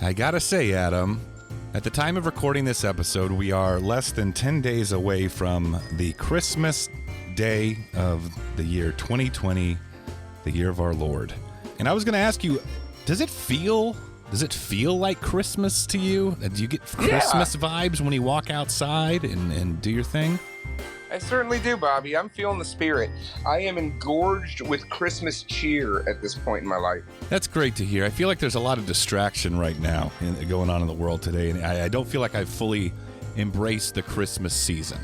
I gotta say, Adam, at the time of recording this episode, we are less than 10 days away from the Christmas day of the year 2020, the year of our Lord. And I was gonna ask you, does it feel like Christmas to you? Do you get Christmas vibes when you walk outside and do your thing? I certainly do, Bobby. I'm feeling the spirit. I am engorged with Christmas cheer at this point in my life. That's great to hear. I feel like there's a lot of distraction right now going on in the world today, and I don't feel like I've fully embraced the Christmas season.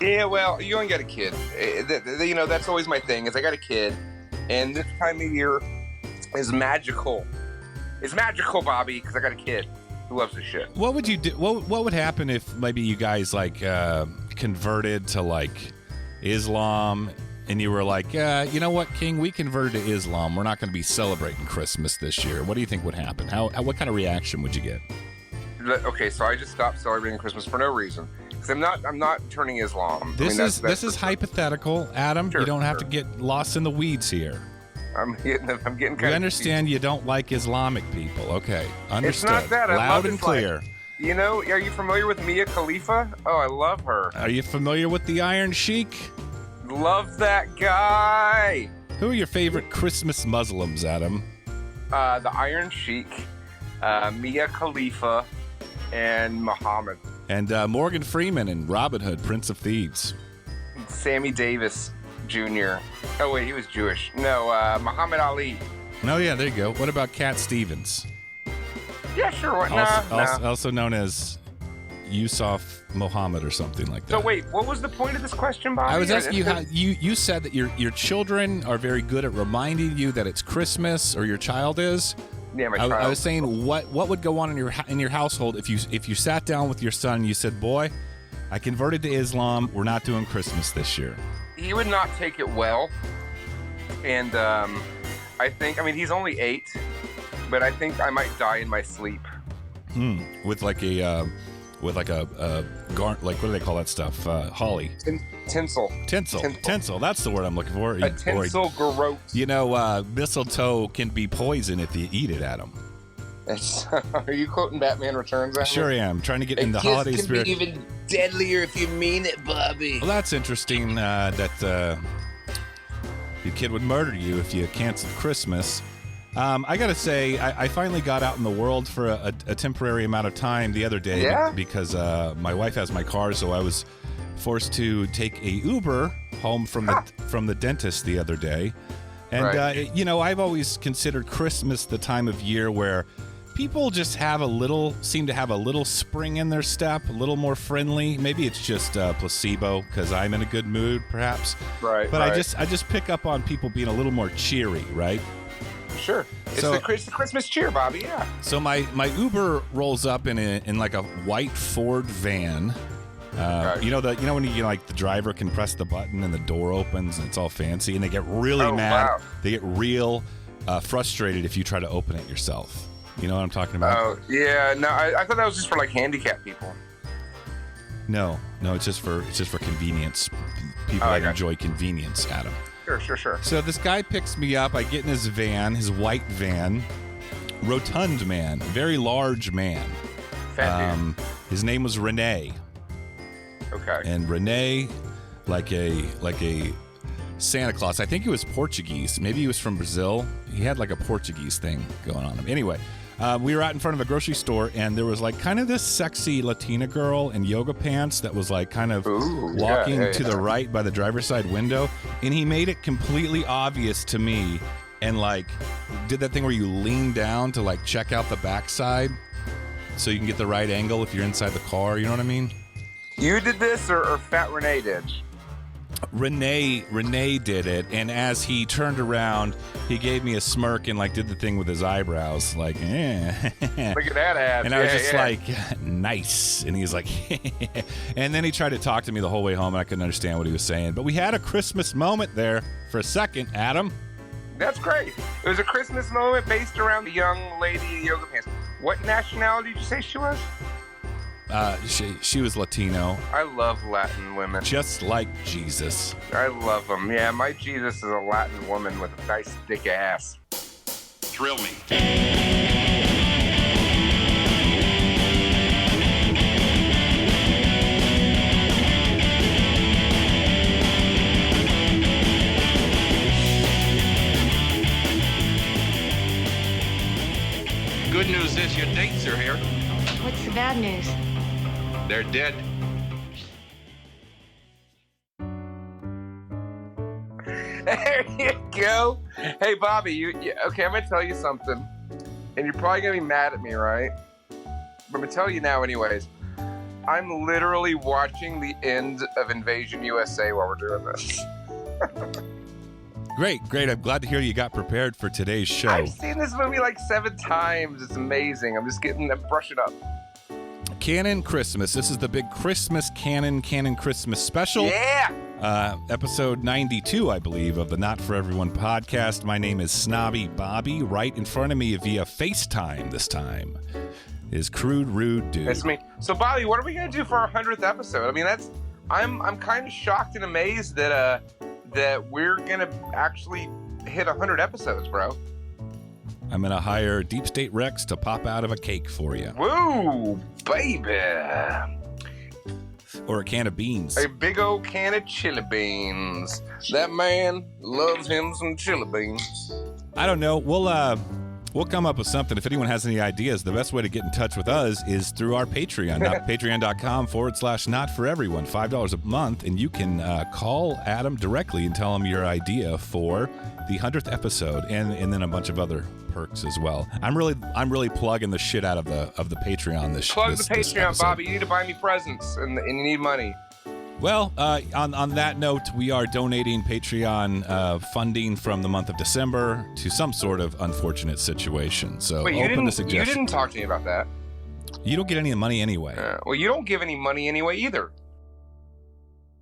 Yeah, well, you ain't got a kid. You know, that's always my thing, is I got a kid, and this time of year is magical. It's magical, Bobby, because I got a kid who loves this shit. What would you do? What would happen if maybe you guys converted to Islam, and you were like, you know what, King, we converted to Islam. We're not going to be celebrating Christmas this year. What do you think would happen? What kind of reaction would you get? Okay, so I just stopped celebrating Christmas for no reason. Because I'm not turning Islam. This is hypothetical, Adam. Sure, you don't have to get lost in the weeds here. I'm getting kind of. We understand you don't like Islamic people. Okay, understood. It's not that. Loud and clear. You know, are you familiar with Mia Khalifa? Oh, I love her. Are you familiar with the Iron Sheik? Love that guy. Who are your favorite Christmas Muslims, Adam? The Iron Sheik, Mia Khalifa, and Muhammad. And Morgan Freeman and Robin Hood, Prince of Thieves. Sammy Davis Jr. Oh, wait, he was Jewish. No, Muhammad Ali. Oh, yeah, there you go. What about Cat Stevens? Yeah, sure. Also known as Yusuf Muhammad or something like that. So wait, what was the point of this question, Bobby? I was asking you how you said that your children are very good at reminding you that it's Christmas, or your child is. Yeah, my child. I was saying, what would go on in your household if you sat down with your son and you said, "Boy, I converted to Islam. We're not doing Christmas this year." He would not take it well, and I think he's only 8. But I think I might die in my sleep. With like a what do they call that stuff? Holly. Tinsel. Tinsel. That's the word I'm looking for. A tinsel garrote. You know, mistletoe can be poison if you eat it, Adam. Are you quoting Batman Returns? I sure am. Trying to get in the holiday spirit. It can be even deadlier if you mean it, Bobby. Well, that's interesting that your kid would murder you if you canceled Christmas. I gotta say, I finally got out in the world for a temporary amount of time the other day because my wife has my car, so I was forced to take a Uber home from the dentist the other day. And I've always considered Christmas the time of year where people just seem to have a little spring in their step, a little more friendly. Maybe it's just placebo because I'm in a good mood, perhaps. Right. But I just pick up on people being a little more cheery, right? Sure. It's the Christmas cheer, Bobby, yeah. So my Uber rolls up in like a white Ford van. Okay. You know when the driver can press the button and the door opens and it's all fancy, and they get really mad. Wow. They get real frustrated if you try to open it yourself. You know what I'm talking about? Oh, yeah. No, I thought that was just for like handicapped people. No, it's just for convenience. People that enjoy convenience, Adam. Sure. So this guy picks me up. I get in his van, his white van. Rotund man, very large man. Fat dude. His name was Rene. Okay. And Rene, like a Santa Claus. I think he was Portuguese. Maybe he was from Brazil. He had like a Portuguese thing going on him. Anyway, we were out in front of a grocery store, and there was like kind of this sexy Latina girl in yoga pants that was like kind of walking to the right by the driver's side window, and he made it completely obvious to me, and like did that thing where you lean down to like check out the backside so you can get the right angle if you're inside the car. You know what I mean? You did this, or Fat Renee did? Rene did it, and as he turned around, he gave me a smirk and like did the thing with his eyebrows, like, eh. Look at that ass. And I was just like, nice. And he's like, and then he tried to talk to me the whole way home, and I couldn't understand what he was saying. But we had a Christmas moment there for a second, Adam. That's great. It was a Christmas moment based around the young lady in yoga pants. What nationality did you say she was? She was Latino. I love Latin women. Just like Jesus. I love them. Yeah, my Jesus is a Latin woman with a nice thick ass. Thrill me. your dates are here. What's the bad news? They're dead. There you go. Hey, Bobby, okay, I'm going to tell you something. And you're probably going to be mad at me, right? But I'm going to tell you now anyways. I'm literally watching the end of Invasion USA while we're doing this. Great. I'm glad to hear you got prepared for today's show. I've seen this movie like 7 times. It's amazing. I'm brushing up. Canon Christmas. This is the big Christmas Canon Christmas special. Yeah! Episode 92, I believe, of the Not For Everyone podcast. My name is Snobby Bobby. Right in front of me via FaceTime this time is Crude Rude Dude. That's me. So, Bobby, what are we going to do for our 100th episode? I mean, I'm kind of shocked and amazed that we're going to actually hit 100 episodes, bro. I'm going to hire Deep State Rex to pop out of a cake for you. Woo, baby. Or a can of beans. A big old can of chili beans. That man loves him some chili beans. I don't know. We'll come up with something. If anyone has any ideas, the best way to get in touch with us is through our Patreon. Patreon.com/NotForEveryone. $5 a month, and you can call Adam directly and tell him your idea for the 100th episode, and then a bunch of other perks as well. I'm really plugging the shit out of the Patreon this Plug this, the this Patreon, episode. Bobby. You need to buy me presents, and you need money. Well, on that note, we are donating Patreon funding from the month of December to some sort of unfortunate situation. So Wait, open to suggestions. You didn't talk to me about that. You don't get any money anyway. Well, you don't give any money anyway either.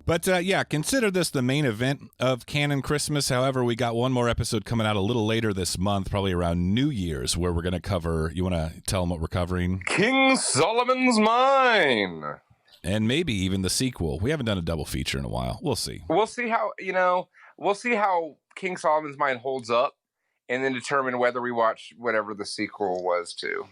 But yeah, consider this the main event of Canon Christmas. However, we got one more episode coming out a little later this month, probably around New Year's, where we're going to cover. You want to tell them what we're covering? King Solomon's Mine. And maybe even the sequel. We haven't done a double feature in a while. We'll see. We'll see how King Solomon's Mine holds up, and then determine whether we watch whatever the sequel was to.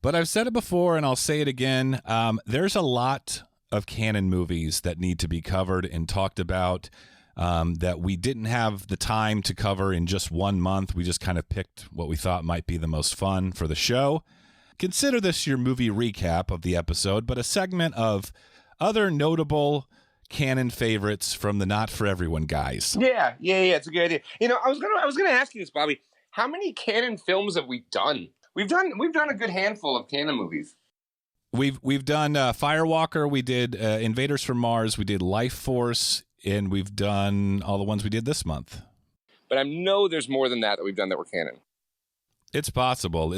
But I've said it before, and I'll say it again. There's a lot of Canon movies that need to be covered and talked about that we didn't have the time to cover in just 1 month. We just kind of picked what we thought might be the most fun for the show. Consider this your movie recap of the episode, but a segment of other notable Canon favorites from the Not For Everyone guys. Yeah, it's a good idea. You know, I was gonna ask you this, Bobby. How many Canon films have we done? We've done a good handful of Canon movies. We've done Firewalker, we did Invaders from Mars, we did Lifeforce, and we've done all the ones we did this month. But I know there's more than that we've done that were Canon. It's possible.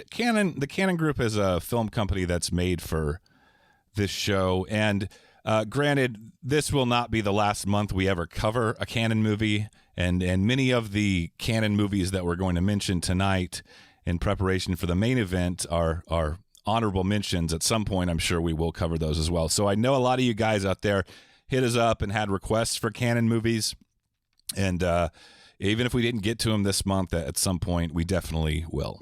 Canon. The Canon Group is a film company that's made for this show, and granted, this will not be the last month we ever cover a Canon movie, and many of the Canon movies that we're going to mention tonight in preparation for the main event are honorable mentions. At some point, I'm sure we will cover those as well. So I know a lot of you guys out there hit us up and had requests for Canon movies, and even if we didn't get to them this month, at some point, we definitely will.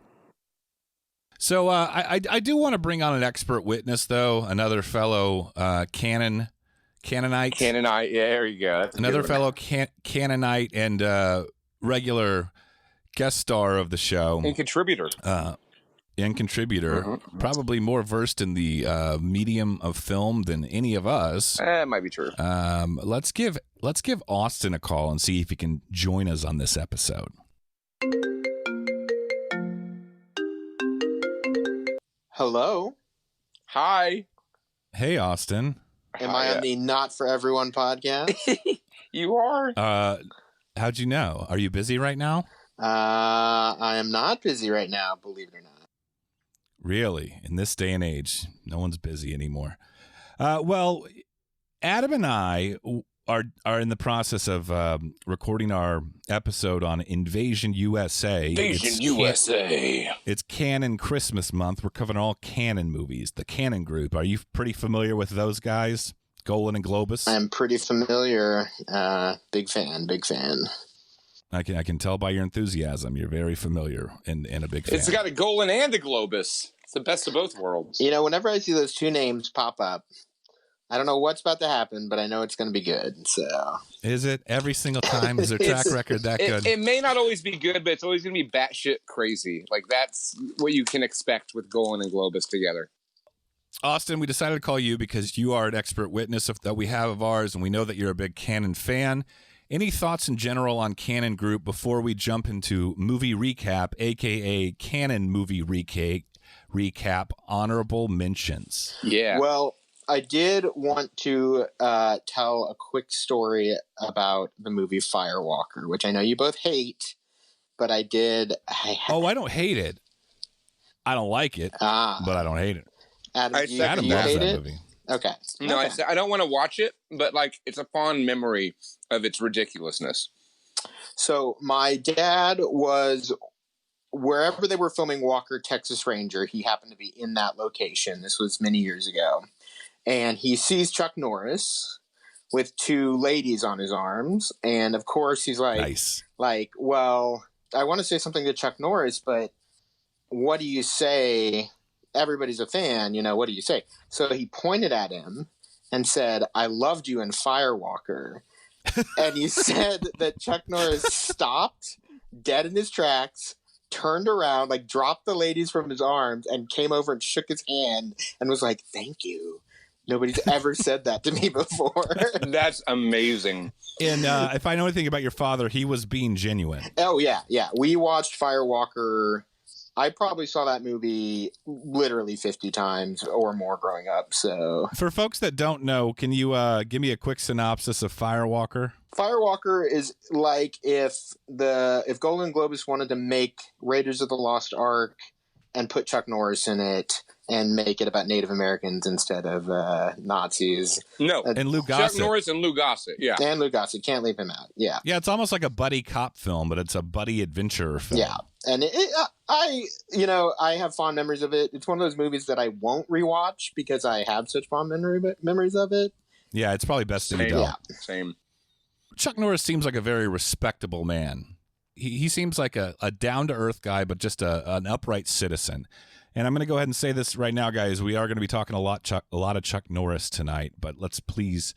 So I do want to bring on an expert witness, though, another fellow Cannonite. Cannonite, yeah, there you go. That's another fellow Cannonite and regular guest star of the show. And contributor. Probably more versed in the medium of film than any of us. It might be true. Let's give Austin a call and see if he can join us on this episode. Hello. Hi. Hey, Austin. Am I on the Not For Everyone podcast? You are? How'd you know? Are you busy right now? I am not busy right now, believe it or not. Really? In this day and age, no one's busy anymore. Well, Adam and I are in the process of recording our episode on Invasion USA. It's Canon Christmas month. We're covering all Canon movies, the Canon Group. Are you pretty familiar with those guys, Golan and Globus? I'm pretty familiar. Big fan. I can tell by your enthusiasm. You're very familiar and a big fan. It's got a Golan and a Globus. It's the best of both worlds. You know, whenever I see those two names pop up, I don't know what's about to happen, but I know it's going to be good. So, is it every single time? Is their track record that good? It may not always be good, but it's always going to be batshit crazy. Like, that's what you can expect with Golan and Globus together. Austin, we decided to call you because you are an expert witness that we have of ours, and we know that you're a big Canon fan. Any thoughts in general on Canon Group before we jump into movie recap, a.k.a. Canon movie recap, honorable mentions? Yeah. Well, I did want to tell a quick story about the movie Firewalker, which I know you both hate, but I did. I don't hate it. I don't like it, but I don't hate it. Adam loves that movie. Okay. No, okay. I don't want to watch it, but like it's a fond memory of its ridiculousness. So my dad was wherever they were filming Walker, Texas Ranger. He happened to be in that location. This was many years ago. And he sees Chuck Norris with two ladies on his arms. And of course he's like, nice. Like, well, I want to say something to Chuck Norris, but what do you say? Everybody's a fan, what do you say? So he pointed at him and said, I loved you in Firewalker. And he said that Chuck Norris stopped dead in his tracks, turned around, like dropped the ladies from his arms and came over and shook his hand and was like, thank you. Nobody's ever said that to me before. That's amazing. And if I know anything about your father, he was being genuine. Oh, yeah. We watched Firewalker. I probably saw that movie literally 50 times or more growing up. So, for folks that don't know, can you give me a quick synopsis of Firewalker? Firewalker is like if Golan Globus wanted to make Raiders of the Lost Ark and put Chuck Norris in it and make it about Native Americans instead of Nazis. No, and Lou Gossett. Chuck Norris and Lou Gossett, yeah. And Lou Gossett, can't leave him out, yeah. Yeah, it's almost like a buddy cop film, but it's a buddy adventure film. Yeah, and I have fond memories of it. It's one of those movies that I won't rewatch because I have such fond memories of it. Yeah, it's probably best if you don't. Yeah. Same. Chuck Norris seems like a very respectable man. He seems like a down-to-earth guy, but just an upright citizen. And I'm going to go ahead and say this right now, guys. We are going to be talking a lot of Chuck Norris tonight, but let's please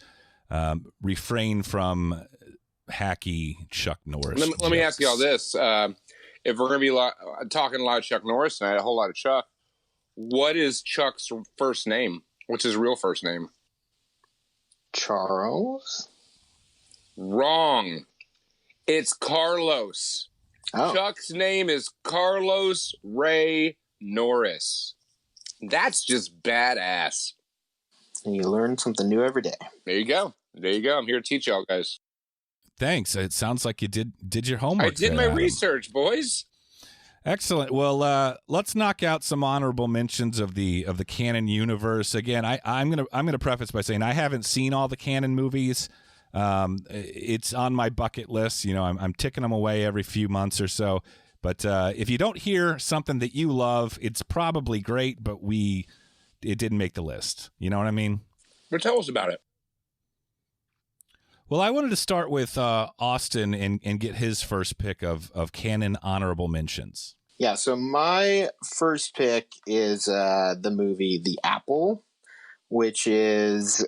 refrain from hacky Chuck Norris. Let me ask you all this. If we're going to be talking a lot of Chuck Norris tonight, a whole lot of Chuck, what is Chuck's first name? What's his real first name? Charles? Wrong. It's Carlos. Oh. Chuck's name is Carlos Ray Norris. That's just badass. You learn something new every day. There you go. I'm here to teach y'all guys. Thanks. It sounds like you did your homework. I did my research, boys. Excellent. Well, let's knock out some honorable mentions of the Canon universe. Again, I'm gonna preface by saying I haven't seen all the Canon movies. It's on my bucket list. I'm ticking them away every few months or so. But if you don't hear something that you love, it's probably great, but it didn't make the list. You know what I mean? Well, tell us about it. Well, I wanted to start with Austin and get his first pick of Canon honorable mentions. Yeah, so my first pick is the movie The Apple, which is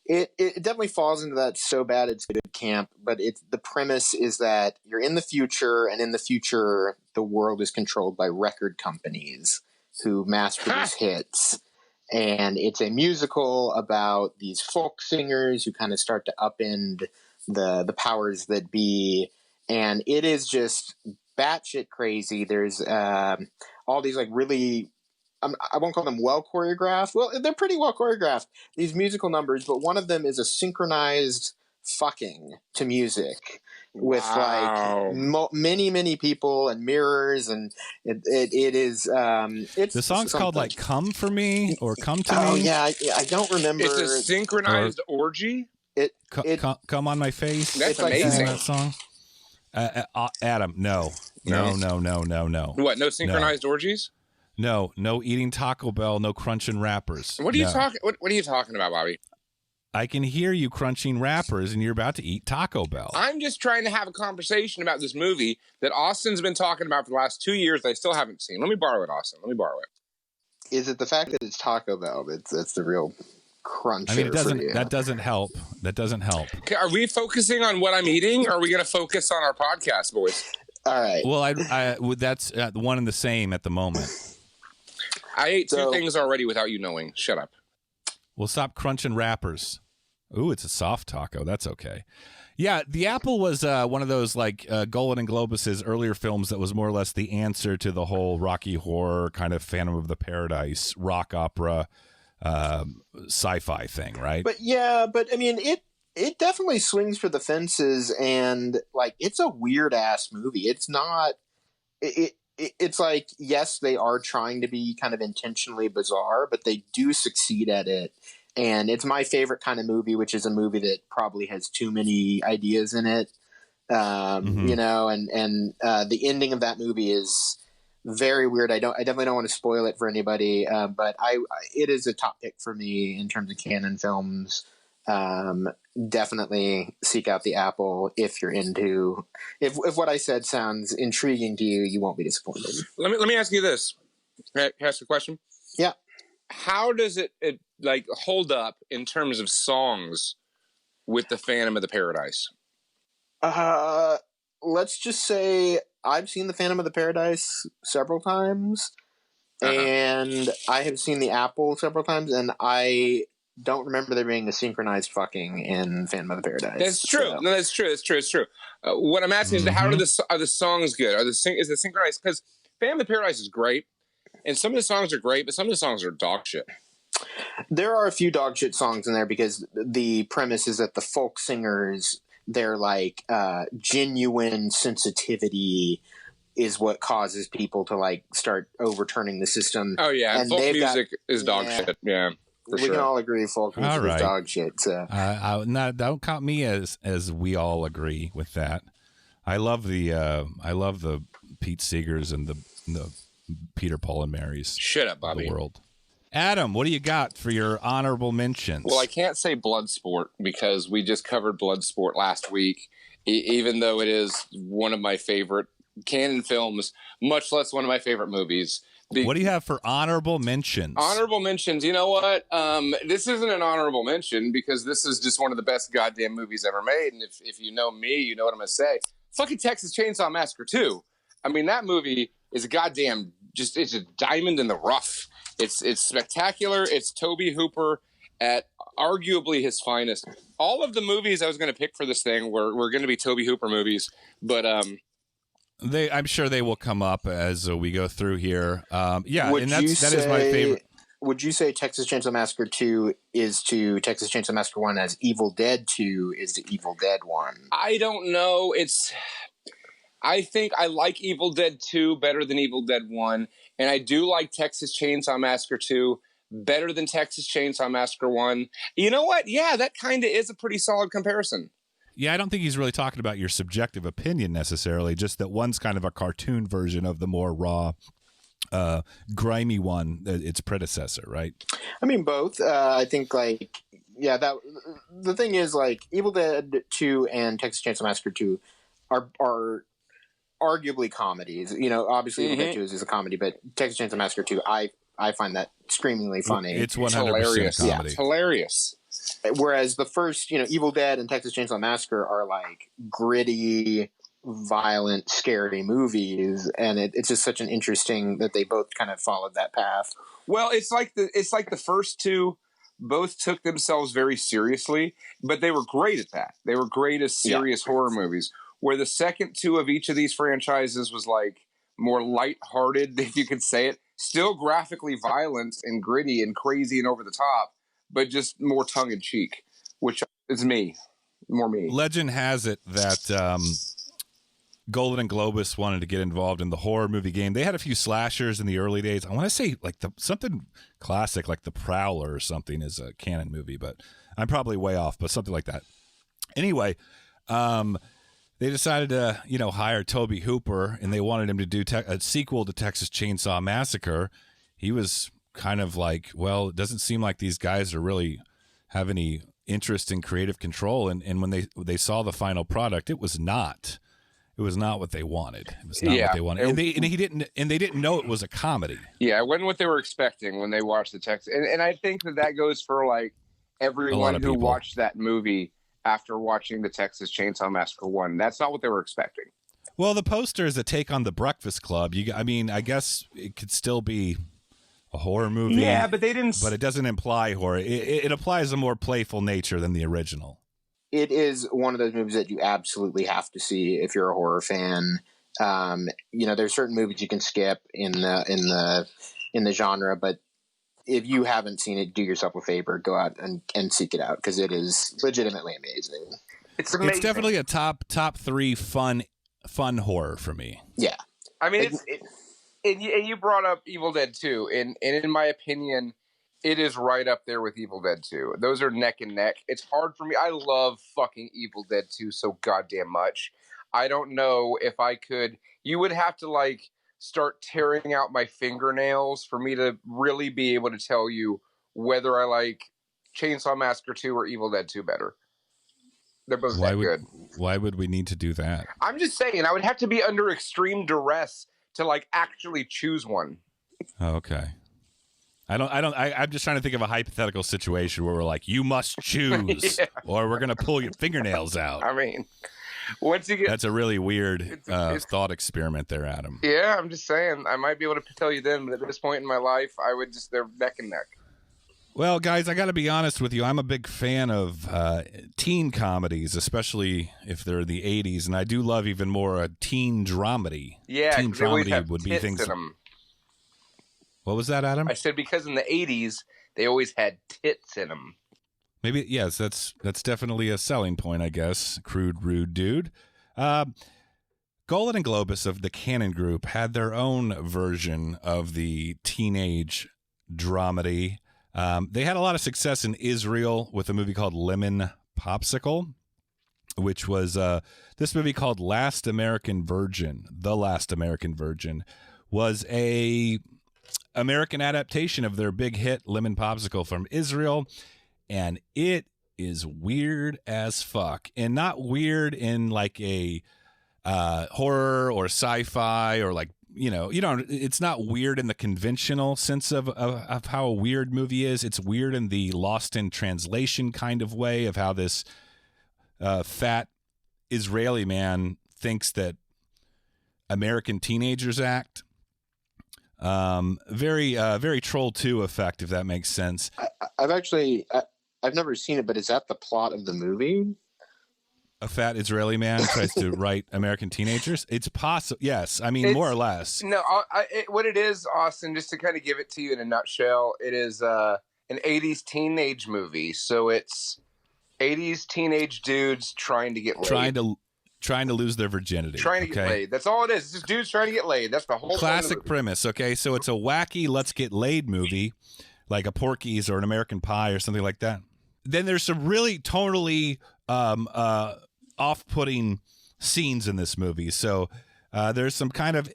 it definitely falls into that so bad it's good camp, but the premise is that you're in the future, and in the future the world is controlled by record companies who mass produce hits. And it's a musical about these folk singers who kind of start to upend the powers that be. And it is just batshit crazy. There's all these like really, I won't call them well choreographed. Well, they're pretty well choreographed, these musical numbers, but one of them is a synchronized fucking to music with like many people and mirrors, and it is it's the song's called like "Come for Me" or "Come to Me." Oh yeah, I don't remember. It's a synchronized orgy. Come on my face. That's amazing. That song. Adam, no. What? No synchronized orgies? No eating Taco Bell. No crunching wrappers. What are you talking? What are you talking about, Bobby? I can hear you crunching wrappers, and you're about to eat Taco Bell. I'm just trying to have a conversation about this movie that Austin's been talking about for the last 2 years that I still haven't seen. Let me borrow it, Austin. Let me borrow it. Is it the fact that it's Taco Bell that's the real cruncher? I mean, it doesn't. For you? That doesn't help. That doesn't help. Okay, are we focusing on what I'm eating, or are we going to focus on our podcast, boys? All right. Well, that's one and the same at the moment. I ate two things already without you knowing. Shut up. We'll stop crunching wrappers. Ooh, it's a soft taco. That's okay. Yeah, The Apple was one of those like Golan and Globus's earlier films that was more or less the answer to the whole Rocky Horror kind of Phantom of the Paradise rock opera sci-fi thing, right? But I mean, it definitely swings for the fences, and like it's a weird ass movie. It's not. It's like, yes, they are trying to be kind of intentionally bizarre, but they do succeed at it. And it's my favorite kind of movie, which is a movie that probably has too many ideas in it. You know, and the ending of that movie is very weird. I definitely don't want to spoil it for anybody, but it is a top pick for me in terms of Canon films. Definitely seek out The Apple if you're into. If what I said sounds intriguing to you, you won't be disappointed. Let me ask you this. Can I ask a question? Yeah. How does it like hold up in terms of songs with the Phantom of the Paradise? Let's just say I've seen the Phantom of the Paradise several times, and I have seen The Apple several times, and I don't remember there being a synchronized fucking in Phantom of the Paradise. That's true. So. No, that's true. It's true. What I'm asking is, how are the songs good? Is it synchronized? Because Phantom of the Paradise is great, and some of the songs are great, but some of the songs are dog shit. There are a few dog shit songs in there because the premise is that the folk singers, their like genuine sensitivity is what causes people to like start overturning the system. Oh yeah, and folk music is dog shit. Yeah. We can all agree folk music is dog shit. So. Don't count me as we all agree with that. I love the Pete Seegers and the Peter, Paul, and Marys. Shut up, Bobby. The world. Adam, what do you got for your honorable mentions? Well, I can't say Bloodsport because we just covered Bloodsport last week, even though it is one of my favorite Canon films, much less one of my favorite movies. What do you have for honorable mentions? Honorable mentions. You know what? This isn't an honorable mention because this is just one of the best goddamn movies ever made. And if you know me, you know what I'm going to say. Fucking Texas Chainsaw Massacre 2. I mean, that movie is a goddamn it's a diamond in the rough. It's spectacular. It's Tobe Hooper at arguably his finest. All of the movies I was going to pick for this thing were going to be Tobe Hooper movies, but I'm sure they will come up as we go through here. That is my favorite. Would you say Texas Chainsaw Massacre 2 is to Texas Chainsaw Massacre 1 as Evil Dead 2 is to Evil Dead 1? I don't know. I think I like Evil Dead 2 better than Evil Dead 1, and I do like Texas Chainsaw Massacre 2 better than Texas Chainsaw Massacre 1. You know what? Yeah, that kind of is a pretty solid comparison. Yeah, I don't think he's really talking about your subjective opinion necessarily, just that one's kind of a cartoon version of the more raw, grimy one, its predecessor, right? I mean, both. I think, like, yeah, the thing is, like, Evil Dead 2 and Texas Chainsaw Massacre 2 are arguably comedies. You know, obviously Evil Dead 2 is a comedy, but Texas Chainsaw Massacre 2, I find that screamingly funny. It's 100% hilarious. comedy. Yeah, it's hilarious. Whereas the first, Evil Dead and Texas Chainsaw Massacre are like gritty, violent, scary movies, and it's just such an interesting that they both kind of followed that path. Well, it's like the first two both took themselves very seriously, but they were great at that. They were great as serious horror movies. Where the second two of each of these franchises was like more lighthearted, if you could say it, still graphically violent and gritty and crazy and over the top, but just more tongue in cheek, which is more me. Legend has it that Golan and Globus wanted to get involved in the horror movie game. They had a few slashers in the early days. I want to say like something classic, like The Prowler or something is a Canon movie, but I'm probably way off, but something like that. Anyway, they decided to, hire Tobe Hooper, and they wanted him to do a sequel to Texas Chainsaw Massacre. He was kind of like, well, it doesn't seem like these guys are really have any interest in creative control. And when they saw the final product, it was not. It was not what they wanted. It was not what they wanted, and they didn't know it was a comedy. Yeah, it wasn't what they were expecting when they watched the text, and I think that goes for like everyone who watched that movie after watching the Texas Chainsaw Massacre 1. That's not what they were expecting. Well, the poster is a take on The Breakfast Club. I guess it could still be a horror movie. Yeah, but they didn't. But it doesn't imply horror. It applies a more playful nature than the original. It is one of those movies that you absolutely have to see if you're a horror fan. There's certain movies you can skip in the genre, but if you haven't seen it, do yourself a favor, go out and seek it out, because it is legitimately amazing. It's amazing. It's definitely a top 3 fun horror for me. Yeah, I mean, and you brought up Evil Dead 2, and in my opinion, it is right up there with Evil Dead 2. Those are neck and neck. It's hard for me. I love fucking Evil Dead 2 so goddamn much. I don't know if I could. You would have to like start tearing out my fingernails for me to really be able to tell you whether I like Chainsaw Massacre 2 or Evil Dead 2 better. They're both good. Why would we need to do that? I'm just saying, I would have to be under extreme duress to like actually choose one. Oh, okay. I'm just trying to think of a hypothetical situation where we're like, you must choose, or we're going to pull your fingernails out. I mean, once you get... That's a really weird thought experiment there, Adam. Yeah, I'm just saying, I might be able to tell you then, but at this point in my life, they're neck and neck. Well, guys, I got to be honest with you. I'm a big fan of teen comedies, especially if they're the 80s, and I do love even more a teen dramedy. Yeah, teen dramedy would be things... in them. What was that, Adam? I said because in the 80s, they always had tits in them. Maybe, yes, that's definitely a selling point, I guess. Crude, rude dude. Golan and Globus of the Canon Group had their own version of the teenage dramedy. They had a lot of success in Israel with a movie called Lemon Popsicle, which was this movie called Last American Virgin. The Last American Virgin was a American adaptation of their big hit Lemon Popsicle from Israel, and it is weird as fuck, and not weird in like a horror or sci-fi or like it's not weird in the conventional sense of how a weird movie is. It's weird in the lost in translation kind of way of how this fat Israeli man thinks that American teenagers act. Very Troll 2 effect, if that makes sense. I've never seen it, but is that the plot of the movie? A fat Israeli man tries to write American teenagers? It's possible. Yes. I mean, more or less. No, what it is, Austin, just to kind of give it to you in a nutshell, it is an 80s teenage movie. So it's 80s teenage dudes trying to get laid. Trying to lose their virginity. Trying to get laid. That's all it is. It's just dudes trying to get laid. That's the whole classic premise. Okay, so it's a wacky let's get laid movie, like a Porky's or an American Pie or something like that. Then there's some really totally off-putting scenes in this movie. So there's some kind of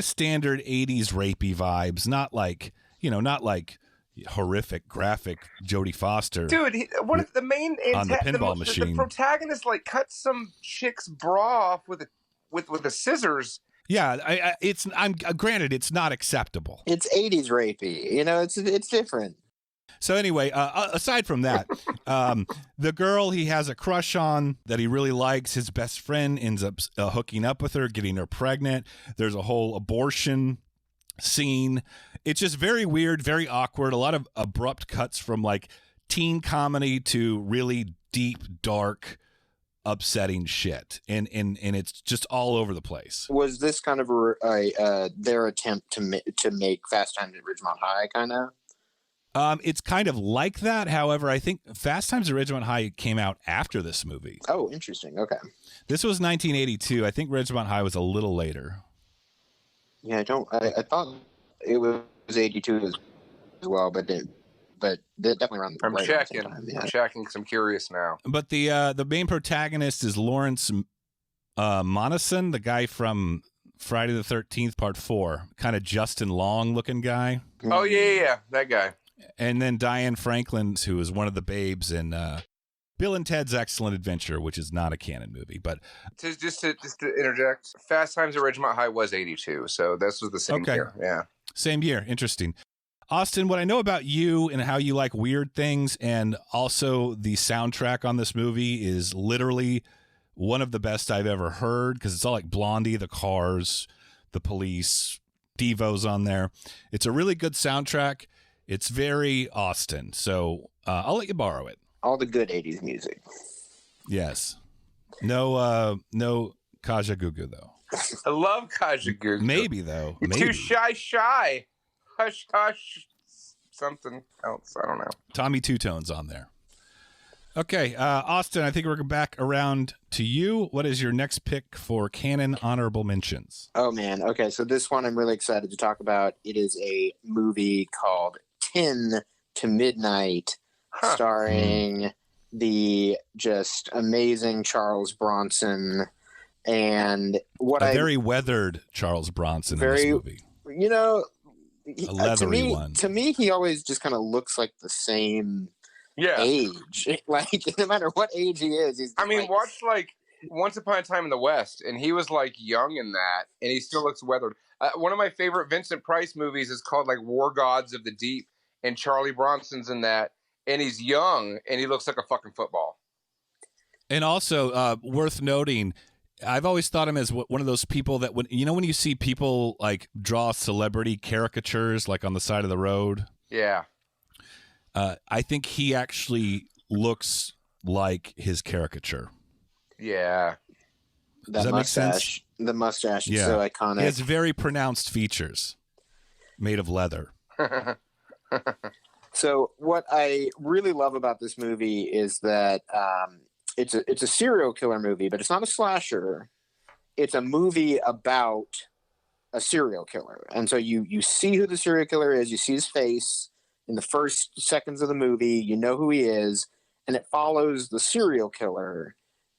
standard 80s rapey vibes, not like horrific graphic Jodie Foster. Dude, one of the main on the pinball machine. The protagonist like cuts some chick's bra off with the scissors. Yeah, I'm granted it's not acceptable. It's 80s rapey. It's different. So anyway, aside from that, the girl he has a crush on that he really likes, his best friend ends up hooking up with her, getting her pregnant. There's a whole abortion scene. It's just very weird, very awkward. A lot of abrupt cuts from like teen comedy to really deep, dark, upsetting shit, and it's just all over the place. Was this kind of their attempt to make Fast Times at Ridgemont High, kind of? It's kind of like that. However, I think Fast Times at Ridgemont High came out after this movie. Oh, interesting. Okay. This was 1982. I think Ridgemont High was a little later. Yeah, I thought it was 82 as well, but definitely around. I'm checking. Yeah. I'm checking because I'm curious now. But the main protagonist is Lawrence Monason, the guy from Friday the 13th Part 4, kind of Justin Long looking guy. Oh yeah, that guy. And then Diane Franklin, who is one of the babes in Bill and Ted's Excellent Adventure, which is not a Canon movie, but Just to interject, Fast Times at Ridgemont High was 82, so this was the same year. Yeah. Same year. Interesting. Austin, what I know about you and how you like weird things, and also the soundtrack on this movie is literally one of the best I've ever heard, because it's all like Blondie, the Cars, the Police, Devo's on there. It's a really good soundtrack. It's very Austin, so I'll let you borrow it. All the good 80s music. Yes. No Kaja Gugu, though. I love Kaja Gugu. Maybe, though. You're Maybe. too shy. Hush, hush. Something else. I don't know. Tommy Two Tone's on there. Okay, Austin, I think we're back around to you. What is your next pick for Canon honorable mentions? Oh, man. Okay, so this one I'm really excited to talk about. It is a movie called 10 to Midnight, starring the just amazing Charles Bronson. And what very weathered Charles Bronson in this movie. You know, a leathery one. To me, he always just kind of looks like the same age. Like, no matter what age he is. He's watch like Once Upon a Time in the West, and he was like young in that, and he still looks weathered. One of my favorite Vincent Price movies is called like War Gods of the Deep, and Charlie Bronson's in that, and he's young, and he looks like a fucking football. And also, worth noting, I've always thought him as one of those people that when you see people like draw celebrity caricatures like on the side of the road. Yeah. I think he actually looks like his caricature. Yeah. Does that make sense? The mustache is so iconic. He has very pronounced features made of leather. So what I really love about this movie is that it's a serial killer movie, but it's not a slasher. It's a movie about a serial killer. And so you see who the serial killer is, you see his face in the first seconds of the movie, you know who he is, and it follows the serial killer.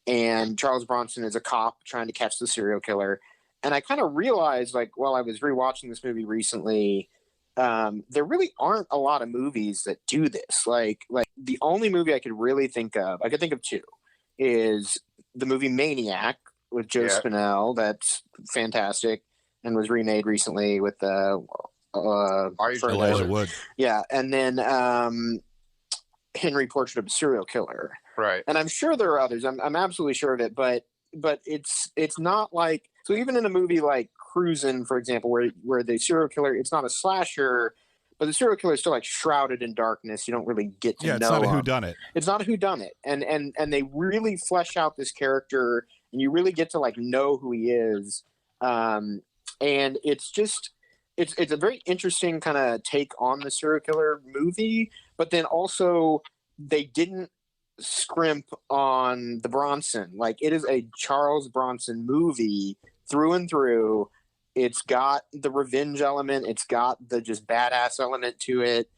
And Charles Bronson is a cop trying to catch the serial killer. And I kind of realized, like, while I was rewatching this movie recently, there really aren't a lot of movies that do this. Like the only movie I could think of two, is the movie Maniac with Joe Spinell. That's fantastic and was remade recently with Elijah Wood. Yeah, and then Henry Portrait of a Serial Killer. Right. And I'm sure there are others. I'm absolutely sure of it, but it's not like, so even in a movie like Cruisin', for example, where the serial killer, it's not a slasher, but the serial killer is still like shrouded in darkness. You don't really get to know. Yeah, it's not a whodunit. It's not a whodunit. And they really flesh out this character, and you really get to like know who he is. And it's just, it's a very interesting kind of take on the serial killer movie, but then also they didn't scrimp on the Bronson. Like, it is a Charles Bronson movie through and through. It's got the revenge element. It's got the just badass element to it.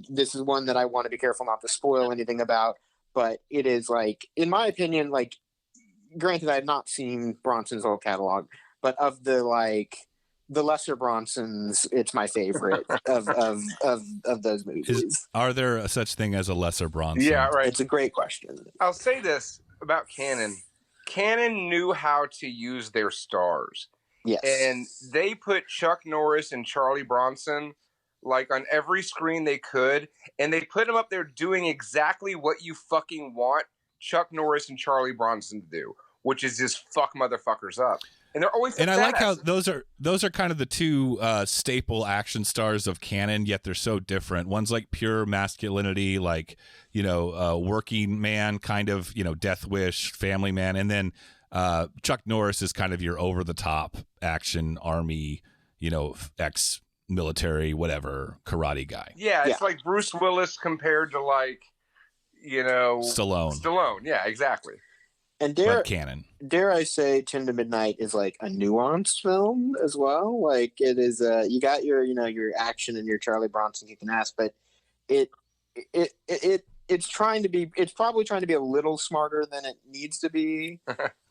This is one that I want to be careful not to spoil anything about, but it is like, in my opinion, like, granted, I have not seen Bronson's whole catalog, but of the lesser Bronsons, it's my favorite of those movies. Are there a such thing as a lesser Bronson? Yeah, right. It's a great question. I'll say this about Canon. Canon knew how to use their stars. Yes. And they put Chuck Norris and Charlie Bronson like on every screen they could, and they put them up there doing exactly what you fucking want Chuck Norris and Charlie Bronson to do, which is just fuck motherfuckers up. And they're always I like how those are kind of the two staple action stars of Canon, yet they're so different. One's like pure masculinity, like, working man, kind of, Death Wish, family man, and then Chuck Norris is kind of your over the top action army, ex-military, whatever, karate guy. Yeah, it's like Bruce Willis compared to like, Stallone. Stallone, yeah, exactly. And dare I say 10 to Midnight is like a nuanced film as well. Like, it is you got your action and your Charlie Bronson kicking ass, but it's probably trying to be a little smarter than it needs to be.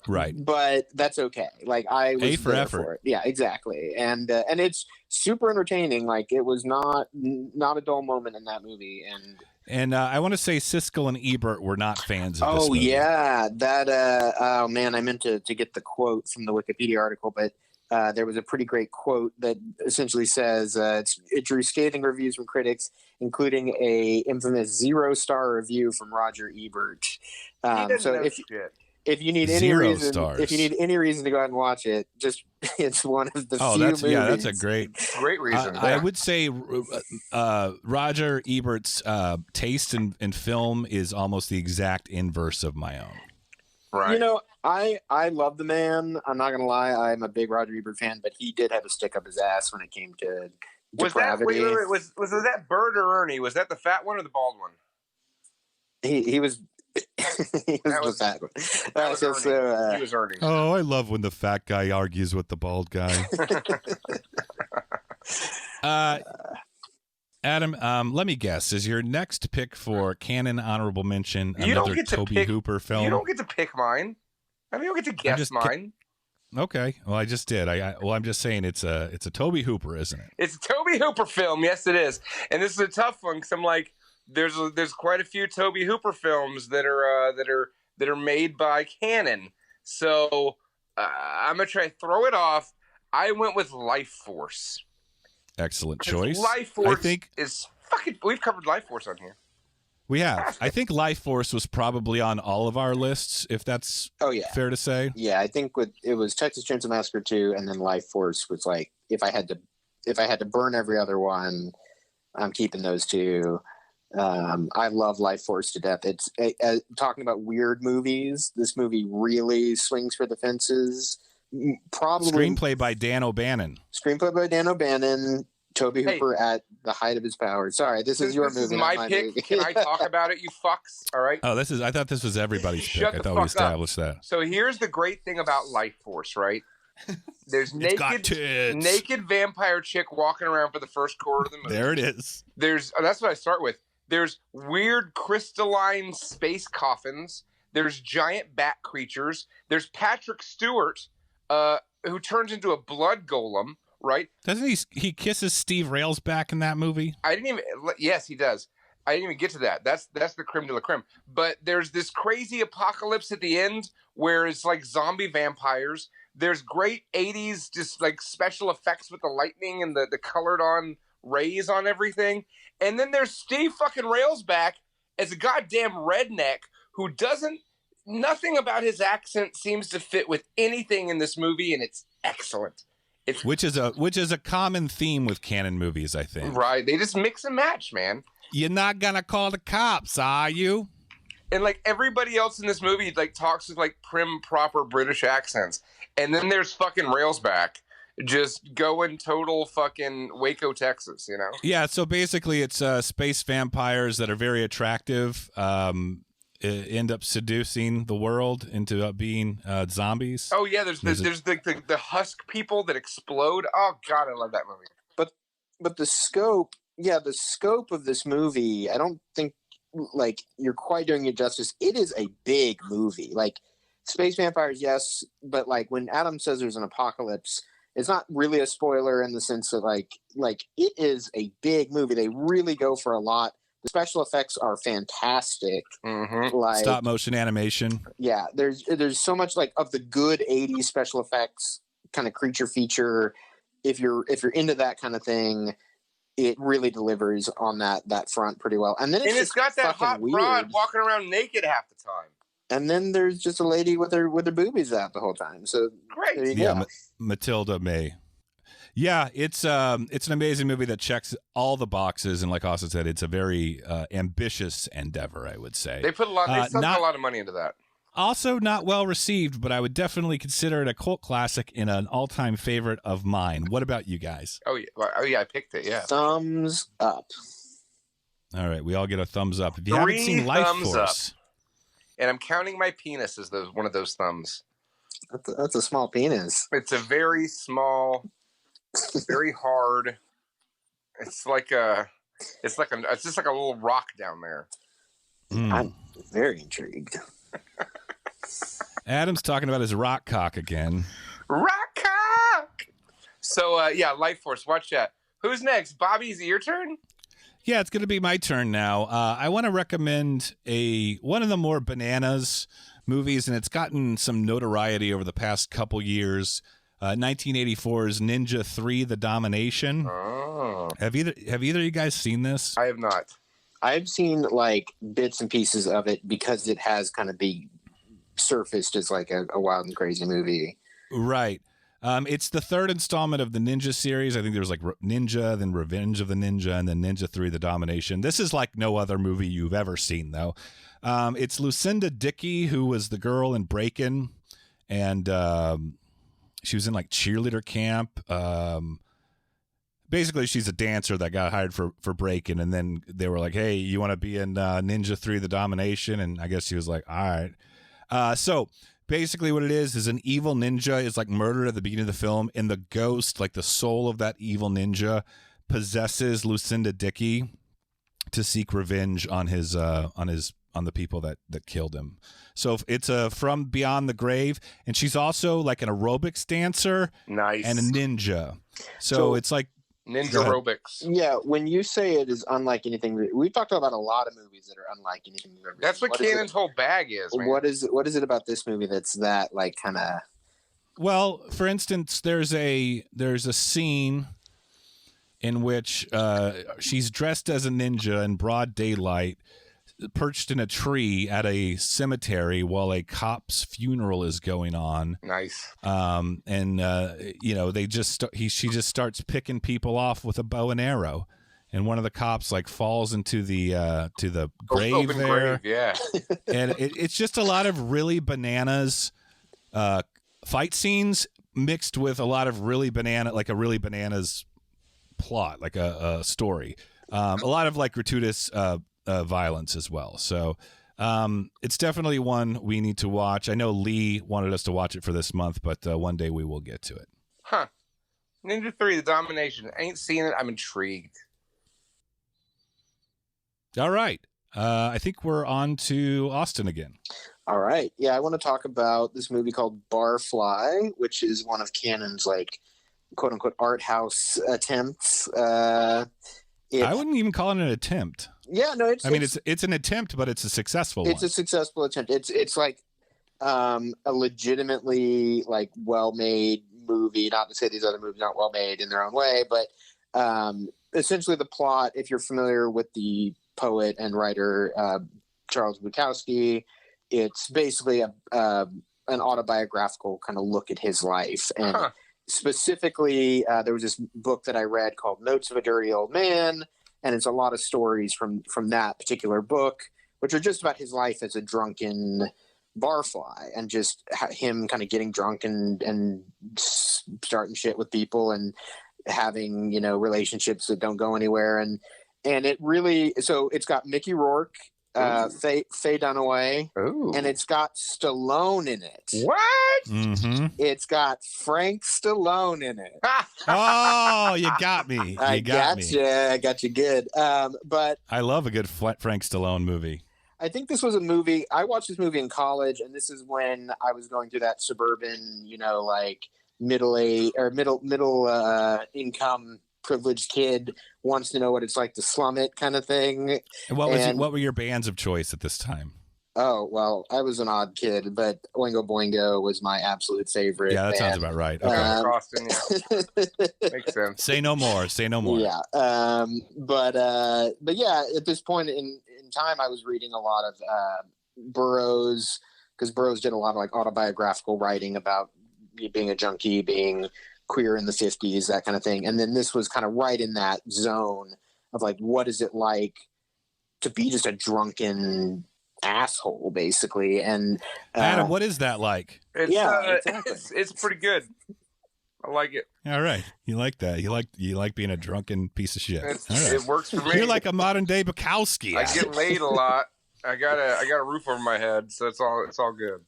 Right. But that's okay. Like, I was A for there effort. for it. Yeah, exactly. And it's super entertaining. Like, it was not a dull moment in that movie. And And I want to say Siskel and Ebert were not fans of this movie. Yeah, that. Oh man, I meant to get the quote from the Wikipedia article, but there was a pretty great quote that essentially says it drew scathing reviews from critics, including a infamous 0-star review from Roger Ebert. So if you need any reason, to go out and watch it, just it's one of the few movies. Yeah, that's a great reason. I would say Roger Ebert's taste in film is almost the exact inverse of my own. Right. I love the man. I'm not gonna lie. I'm a big Roger Ebert fan, but he did have a stick up his ass when it came to depravity. Was that Bert or Ernie? Was that the fat one or the bald one? He was. He was the fat one. He was Ernie. Oh, I love when the fat guy argues with the bald guy. Adam, let me guess. Is your next pick for Canon honorable mention another Tobe Hooper film? You don't get to pick mine. I mean, you don't get to guess mine. Okay. Well, I just did. I'm just saying it's a Tobe Hooper, isn't it? It's a Tobe Hooper film. Yes, it is. And this is a tough one because I'm like, there's quite a few Tobe Hooper films that are made by Canon. So I'm gonna try to throw it off. I went with Lifeforce. Excellent choice. Lifeforce, I think, is fucking. We've covered Lifeforce on here. We have. I think Lifeforce was probably on all of our lists, if that's fair to say. Yeah, I think it was Texas Chainsaw Massacre 2, and then Lifeforce was like, if I had to burn every other one, I'm keeping those two. I love Lifeforce to death. It's talking about weird movies. This movie really swings for the fences. Probably screenplay by Dan O'Bannon. Tobe Hooper at the height of his power. Sorry, this is your movie. This is my pick. Movie. Can I talk about it, you fucks? All right. Oh, I thought this was everybody's pick. I thought we established that. So here's the great thing about Lifeforce, right? There's naked vampire chick walking around for the first quarter of the movie. There it is. That's what I start with. There's weird crystalline space coffins. There's giant bat creatures. There's Patrick Stewart, who turns into a blood golem. Right? Doesn't he kisses Steve Railsback in that movie? Yes, he does. I didn't even get to that. That's the creme de la creme. But there's this crazy apocalypse at the end where it's like zombie vampires. There's great 80s just like special effects with the lightning and the colored on rays on everything. And then there's Steve fucking Railsback as a goddamn redneck who nothing about his accent seems to fit with anything in this movie, and it's excellent. Which is a common theme with Canon movies, I think. Right. They just mix and match, man. You're not gonna call the cops, are you? And like everybody else in this movie like talks with like prim, proper British accents. And then there's fucking Railsback just going total fucking Waco, Texas, you know? Yeah, so basically it's space vampires that are very attractive, end up seducing the world into being zombies. Oh yeah, there's the husk people that explode. Oh god, I love that movie. But the scope of this movie, I don't think like you're quite doing it justice. It is a big movie. Like space vampires, yes, but like when Adam says there's an apocalypse, it's not really a spoiler in the sense that like it is a big movie. They really go for a lot. The special effects are fantastic. Mm-hmm. Like stop motion animation. Yeah, there's so much like of the good 80s special effects kind of creature feature. If you're into that kind of thing, it really delivers on that front pretty well. And then it's got that hot broad walking around naked half the time. And then there's just a lady with her boobies out the whole time. So great. Yeah, Matilda May. Yeah, it's an amazing movie that checks all the boxes, and like Austin said, it's a very ambitious endeavor, I would say. They put a lot of money into that. Also not well received, but I would definitely consider it a cult classic and an all-time favorite of mine. What about you guys? Oh yeah, I picked it. Yeah, thumbs up. All right, we all get a thumbs up. If you haven't seen Lifeforce, and I'm counting my penis as one of those thumbs. That's a small penis. It's a very small. Very hard. It's just like a little rock down there. I'm very intrigued. Adam's talking about his rock cock again. Rock cock. So yeah, Lifeforce. Watch that. Who's next? Bobby's your turn. Yeah, it's going to be my turn now. I want to recommend one of the more bananas movies, and it's gotten some notoriety over the past couple years. 1984's Ninja 3: The Domination. Oh. Have either of you guys seen this? I have not. I've seen like bits and pieces of it because it has kind of surfaced as like a wild and crazy movie. Right. It's the third installment of the Ninja series. I think there's like Ninja, then Revenge of the Ninja, and then Ninja 3: The Domination. This is like no other movie you've ever seen, though. It's Lucinda Dickey, who was the girl in Breakin', and she was in like cheerleader camp. Basically, she's a dancer that got hired for Breakin', and then they were like, hey, you want to be in Ninja 3: The Domination? And I guess she was like, all right. So basically what it is an evil ninja is like murdered at the beginning of the film, and the ghost, like the soul of that evil ninja, possesses Lucinda Dickey to seek revenge on the people that killed him. So it's from beyond the grave, and she's also like an aerobics dancer, nice, and a ninja. So it's like ninja aerobics. Yeah, when you say it is unlike anything, we've talked about a lot of movies that are unlike anything we've ever That's seen. what Cannon's whole bag is, man. What is it about this movie that's that like kind of? Well, for instance, there's a scene in which she's dressed as a ninja in broad daylight, perched in a tree at a cemetery while a cop's funeral is going on. Nice. She just starts picking people off with a bow and arrow, and one of the cops like falls into the grave Open there. Grave, yeah. And it's just a lot of really bananas fight scenes mixed with a lot of really bananas plot, like a story. A lot of like gratuitous violence as well. So it's definitely one we need to watch. I know Lee wanted us to watch it for this month, but one day we will get to it. Huh. Ninja 3: The Domination. I ain't seen it. I'm intrigued. All right. I think we're on to Austin again. All right. Yeah, I want to talk about this movie called Barfly, which is one of Cannon's like quote unquote art house attempts. I wouldn't even call it an attempt. Yeah, no, it's an attempt, but it's a successful one. It's a successful attempt. It's like a legitimately like well-made movie. Not to say these other movies aren't well-made in their own way, but essentially the plot, if you're familiar with the poet and writer Charles Bukowski, it's basically an autobiographical kind of look at his life. And specifically, there was this book that I read called Notes of a Dirty Old Man, and it's a lot of stories from that particular book, which are just about his life as a drunken barfly and just him kind of getting drunk and starting shit with people and having, relationships that don't go anywhere. And it really, so it's got Mickey Rourke, Faye Dunaway, and it's got Stallone in it. What? Mm-hmm. It's got Frank Stallone in it. Oh, you got me. I got you good. But I love a good Frank Stallone movie. I think this was a movie. I watched this movie in college, and this is when I was going through that suburban, like middle income privileged kid wants to know what it's like to slum it kind of thing. And what were your bands of choice at this time? Oh, well, I was an odd kid, but Oingo Boingo was my absolute favorite. Yeah, that sounds about right. Okay. Makes sense. Say no more. Yeah. But yeah, at this point in time, I was reading a lot of Burroughs, because Burroughs did a lot of like autobiographical writing about being a junkie, being queer in the 50s, that kind of thing. And then this was kind of right in that zone of like, what is it like to be just a drunken asshole, basically? And Adam, what is that like? Exactly. It's pretty good. I like it. All right, you like that. You like being a drunken piece of shit. Right. It works for me. You're like a modern day Bukowski. I get laid a lot. I got a roof over my head, so it's all good.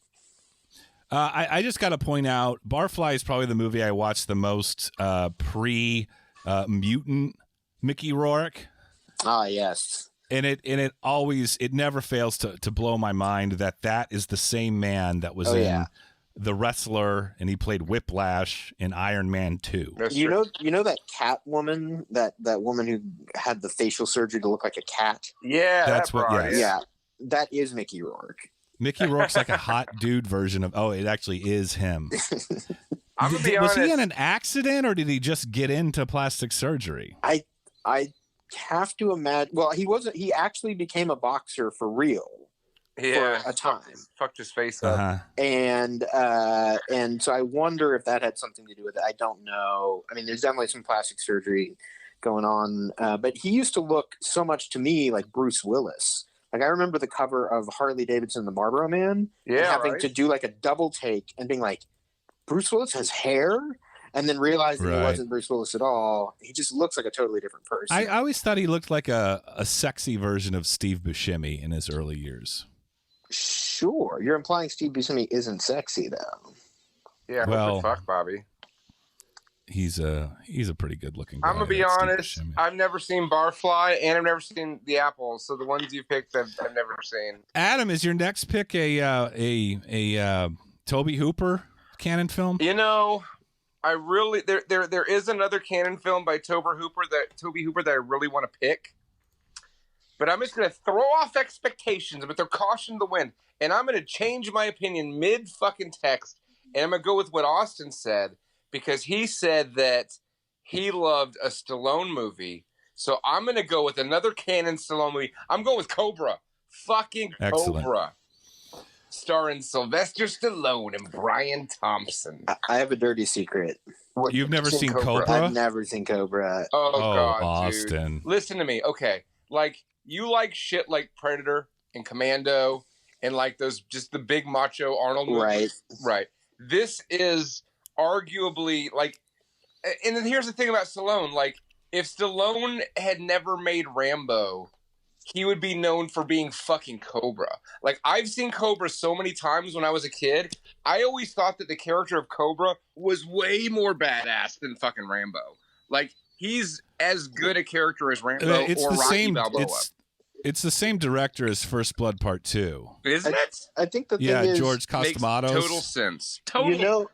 I just got to point out, Barfly is probably the movie I watched the most pre-mutant Mickey Rourke. Ah, yes. And it never fails to blow my mind that is the same man that was in the wrestler, and he played Whiplash in Iron Man 2. That's You true. know that cat woman, that woman who had the facial surgery to look like a cat? Yeah, That's that what- broad, yes. Yeah, that is Mickey Rourke. Mickey Rourke's like a hot dude version of. Oh, it actually is him. I'm gonna be Was honest. he in an accident, or did he just get into plastic surgery? I have to imagine. Well, he wasn't. He actually became a boxer for real Yeah, for a time, fucked his face up. Uh-huh. and so I wonder if that had something to do with it. I don't know. I mean, there's definitely some plastic surgery going on, but he used to look so much to me like Bruce Willis. Like I remember the cover of Harley Davidson, the Marlboro Man, and Yeah, having right. to do like a double take and being like, Bruce Willis has hair, and then realizing Right. he wasn't Bruce Willis at all. He just looks like a totally different person. I always thought he looked like a sexy version of Steve Buscemi in his early years. Sure, you're implying Steve Buscemi isn't sexy though. Yeah, Well, what the fuck, Bobby? He's a pretty good looking guy. I'm gonna be that Steve honest. Buscemi. I've never seen Barfly, and I've never seen The Apples. So the ones you picked, I've never seen. Adam, is your next pick a Toby Hooper Canon film? You know, I really there is another Canon film by Toby Hooper that I really want to pick. But I'm just gonna throw off expectations, but they're caution to the wind, and I'm gonna change my opinion mid fucking text, and I'm gonna go with what Austin said because he said that he loved a Stallone movie. So I'm gonna go with another Canon Stallone movie. I'm going with Cobra. Fucking Excellent. Cobra. Starring Sylvester Stallone and Brian Thompson. I have a dirty secret. You've never seen Cobra? I've never seen Cobra. Oh, God, Austin. dude. Listen to me. Okay. Like, you like shit like Predator and Commando and like those, just the big macho Arnold movies. Right. Right. This is arguably like, and then here's the thing about Stallone. Like, if Stallone had never made Rambo, he would be known for being fucking Cobra. Like, I've seen Cobra so many times when I was a kid. I always thought that the character of Cobra was way more badass than fucking Rambo. Like, he's as good a character as Rambo It's or the Rocky same. Balboa. It's the same director as First Blood Part 2. Isn't it? I think the thing Yeah, is, George Makes Cosmatos. total sense. Total.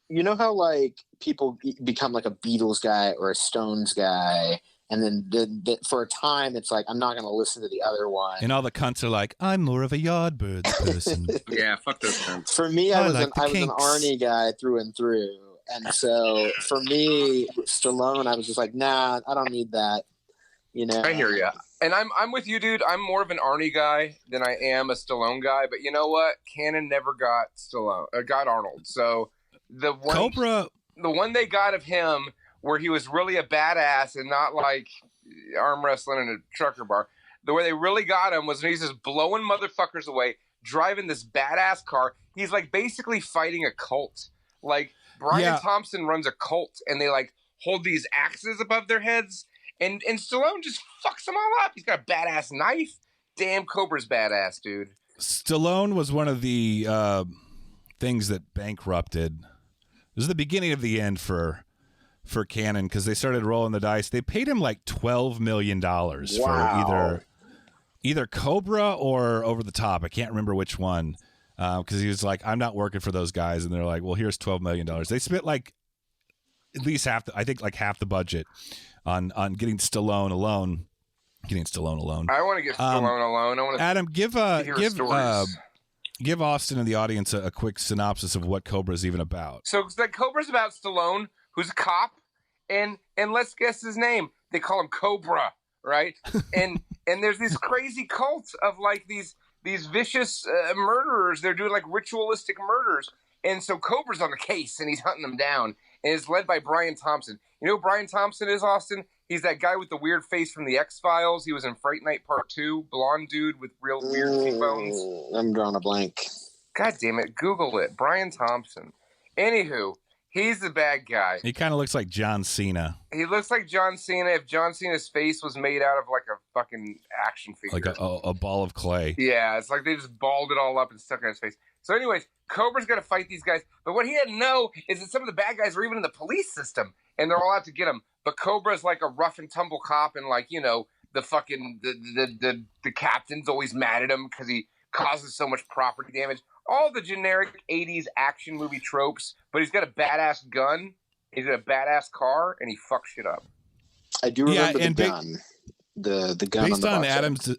you know how like people become like a Beatles guy or a Stones guy, and then for a time it's like I'm not going to listen to the other one. And all the cunts are like, I'm more of a Yardbirds person. Yeah, fuck those cunts. For me, I I was like an the Kinks. Arnie guy through and through, and so for me, Stallone, I was just like, nah, I don't need that. You know, I hear you. And I'm with you, dude. I'm more of an Arnie guy than I am a Stallone guy. But you know what? Cannon never got got Arnold. So the one they got of him, where he was really a badass and not like arm wrestling in a trucker bar. The way they really got him was when he's just blowing motherfuckers away, driving this badass car. He's like basically fighting a cult. Like Brian Thompson runs a cult, and they like hold these axes above their heads. And Stallone just fucks them all up. He's got a badass knife. Damn, Cobra's badass, dude. Stallone was one of the things that bankrupted. It was the beginning of the end for Canon because they started rolling the dice. They paid him like $12 million for either Cobra or Over the Top. I can't remember which one because he was like, I'm not working for those guys. And they're like, well, here's $12 million. They spent like at least half the budget on getting Stallone alone. I want to get Stallone alone. I want to. Adam, stories. give Austin and the audience a quick synopsis of what Cobra is even about. So it's like Cobra's about Stallone, who's a cop, and let's guess his name. They call him Cobra, right? and there's this crazy cult of like these vicious murderers. They're doing like ritualistic murders, and so Cobra's on the case and he's hunting them down. And it's led by Brian Thompson. You know who Brian Thompson is, Austin? He's that guy with the weird face from the X-Files. He was in Fright Night Part 2. Blonde dude with real weird cheekbones. I'm drawing a blank. God damn it. Google it. Brian Thompson. Anywho, he's the bad guy. He kind of looks like John Cena. He looks like John Cena if John Cena's face was made out of like a fucking action figure. Like a ball of clay. Yeah, it's like they just balled it all up and stuck it in his face. So anyways, Cobra's got to fight these guys. But what he didn't know is that some of the bad guys are even in the police system, and they're all out to get him. But Cobra's like a rough and tumble cop, and like, you know, the fucking the captain's always mad at him because he causes so much property damage. all the generic 80s action movie tropes, but he's got a badass gun, he's got a badass car, and he fucks shit up. I do remember the gun. The gun based on the box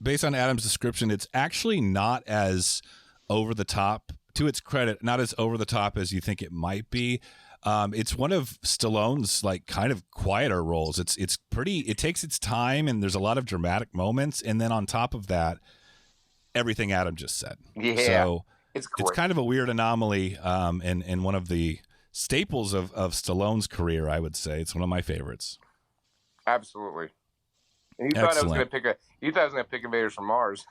based on Adam's description, it's actually not as over the top. To its credit, not as over the top as you think it might be. It's one of Stallone's like kind of quieter roles. It's pretty. It takes its time, and there's a lot of dramatic moments. And then on top of that, everything Adam just said. Yeah, so it's kind of a weird anomaly, and one of the staples of Stallone's career. I would say it's one of my favorites. Absolutely. And you thought I was going to pick Invaders from Mars.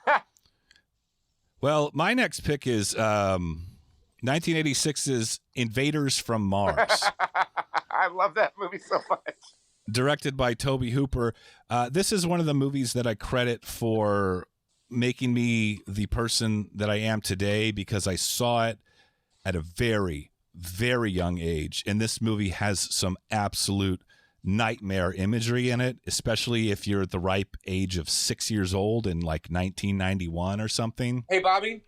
Well, my next pick is 1986's Invaders from Mars. I love that movie so much. Directed by Tobe Hooper. This is one of the movies that I credit for making me the person that I am today, because I saw it at a very, very young age. And this movie has some absolute nightmare imagery in it, especially if you're at the ripe age of 6 years old in like 1991 or something. Hey, Bobby,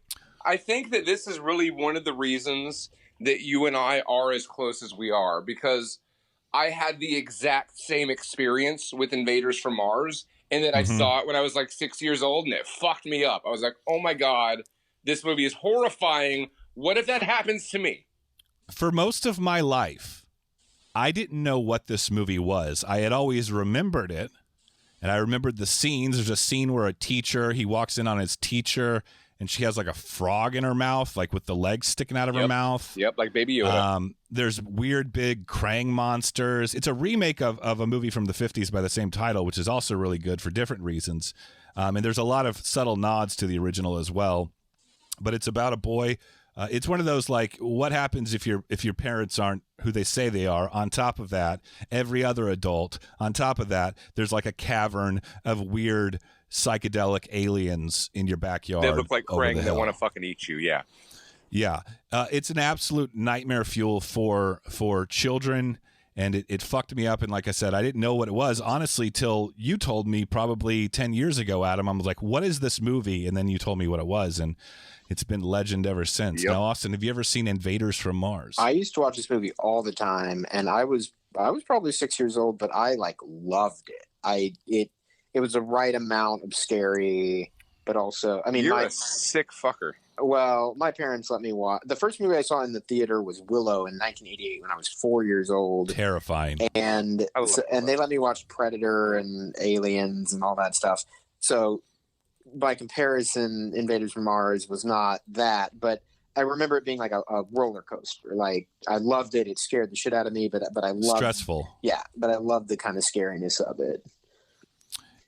I think that this is really one of the reasons that you and I are as close as we are, because I had the exact same experience with Invaders from Mars, and then I saw it when I was like 6 years old, and it fucked me up. I was like, oh my God, this movie is horrifying. What if that happens to me? For most of my life, I didn't know what this movie was. I had always remembered it, and I remembered the scenes. There's a scene where he walks in on his teacher, and she has like a frog in her mouth, like with the legs sticking out of her mouth. Yep, like Baby Yoda. There's weird big Krang monsters. It's a remake of a movie from the 50s by the same title, which is also really good for different reasons. And there's a lot of subtle nods to the original as well. But it's about a boy. It's one of those like, what happens if your parents aren't who they say they are? On top of that, every other adult. On top of that, there's like a cavern of weird psychedelic aliens in your backyard. They look like Krang that want to fucking eat you. Yeah. Yeah. It's an absolute nightmare fuel for children. And it fucked me up. And like I said, I didn't know what it was, honestly, till you told me probably 10 years ago, Adam. I was like, what is this movie? And then you told me what it was. And it's been legend ever since. Now, Austin, have you ever seen Invaders from Mars? I used to watch this movie all the time, and I was probably 6 years old, but I like loved it. It was the right amount of scary, but also, I mean, you're a sick fucker. Well, my parents let me watch. The first movie I saw in the theater was Willow in 1988 when I was 4 years old. Terrifying. And they let me watch Predator and Aliens and all that stuff. So by comparison, Invaders from Mars was not that, but I remember it being like a roller coaster. Like, I loved it. It scared the shit out of me, but I loved stressful. Yeah, but I loved the kind of scariness of it.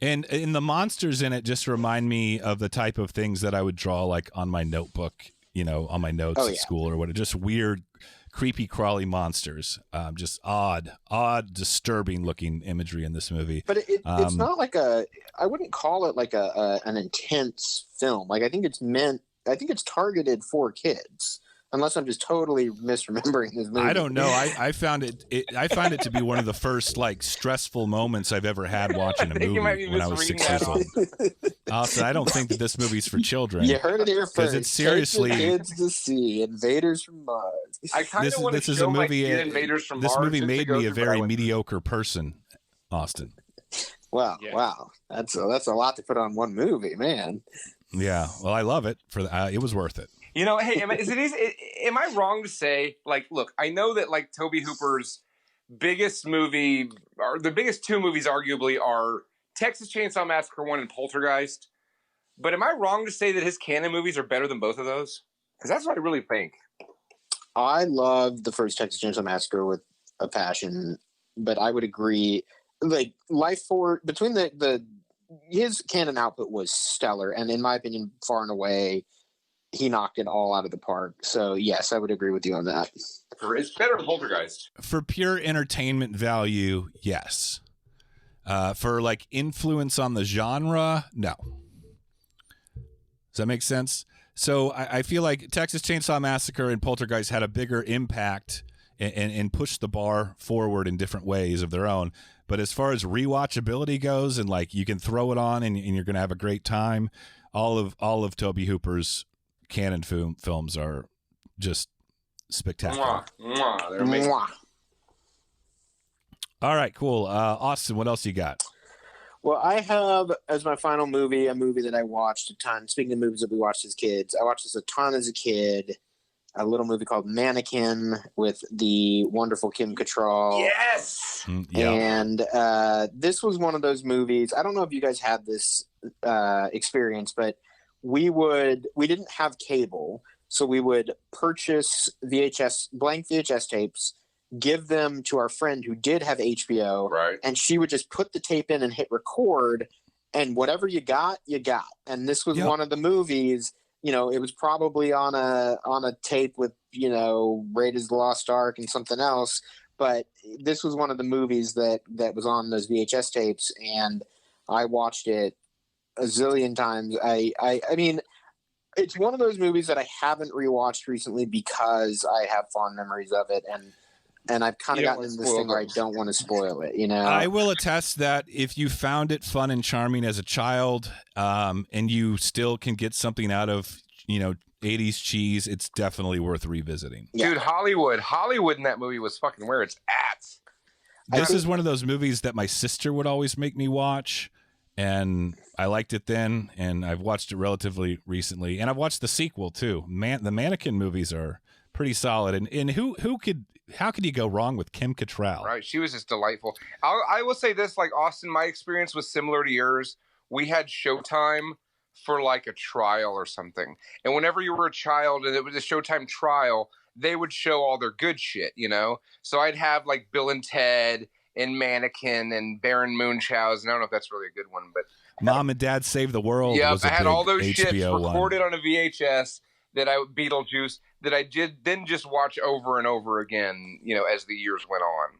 And the monsters in it just remind me of the type of things that I would draw like on my notebook, on my notes at school or whatever. Just weird, creepy, crawly monsters. Just odd, disturbing looking imagery in this movie. But it's not like I wouldn't call it like an intense film. Like, I think it's targeted for kids. Unless I'm just totally misremembering this movie. I don't know. I found I find it to be one of the first like stressful moments I've ever had watching a movie when I was 6 years old. Also, I don't think that this movie's for children. You heard it here first. It's seriously Take your kids to see Invaders from Mars. I kind of want to show my kid Invaders from Mars. This movie made me a very mediocre person, Austin. Wow, wow, that's a lot to put on one movie, man. Yeah, well, I love it. It was worth it. Hey, am I wrong to say, like, look, I know that, like, Tobe Hooper's biggest movie, or the biggest two movies arguably are Texas Chainsaw Massacre 1 and Poltergeist, but am I wrong to say that his Canon movies are better than both of those? Because that's what I really think. I love the first Texas Chainsaw Massacre with a passion, but I would agree, like, Lifeforce, between his Canon output was stellar, and in my opinion, far and away, he knocked it all out of the park. So, yes, I would agree with you on that. It's better than Poltergeist. For pure entertainment value, yes. For, like, influence on the genre, no. Does that make sense? So, I feel like Texas Chainsaw Massacre and Poltergeist had a bigger impact and pushed the bar forward in different ways of their own. But as far as rewatchability goes, and, like, you can throw it on and you're going to have a great time, all of Tobe Hooper's Canon films are just spectacular. They're amazing. Mwah. All right, cool. Austin, what else you got? Well, I have as my final movie a movie that I watched a ton. Speaking of movies that we watched as kids, I watched this a ton as a kid. A little movie called Mannequin with the wonderful Kim Cattrall. Yes. Yeah. And this was one of those movies. I don't know if you guys had this experience, but we didn't have cable, so we would purchase blank VHS tapes, give them to our friend who did have HBO, Right. and she would just put the tape in and hit record, and whatever you got, you got. And this was one of the movies. It was probably on a tape with, Raiders of the Lost Ark and something else. But this was one of the movies that was on those VHS tapes, and I watched it a zillion times. I mean, it's one of those movies that I haven't rewatched recently because I have fond memories of it, and I've kind of gotten in this thing where I don't want to spoil it. I will attest that if you found it fun and charming as a child, and you still can get something out of 80s cheese, it's definitely worth revisiting. Dude, Hollywood in that movie was fucking where it's at. This is one of those movies that my sister would always make me watch, and I liked it then, and I've watched it relatively recently, and I've watched the sequel too. The Mannequin movies are pretty solid, and how could you go wrong with Kim Cattrall? Right, she was just delightful. I will say this, like Austin, my experience was similar to yours. We had Showtime for like a trial or something, and whenever you were a child and it was a Showtime trial, they would show all their good shit, So I'd have like Bill and Ted and Mannequin and Baron Munchausen. I don't know if that's really a good one, but Mom and Dad Save the World. Yeah, was I had all those HBO shits recorded on a VHS Beetlejuice that I did then just watch over and over again, as the years went on.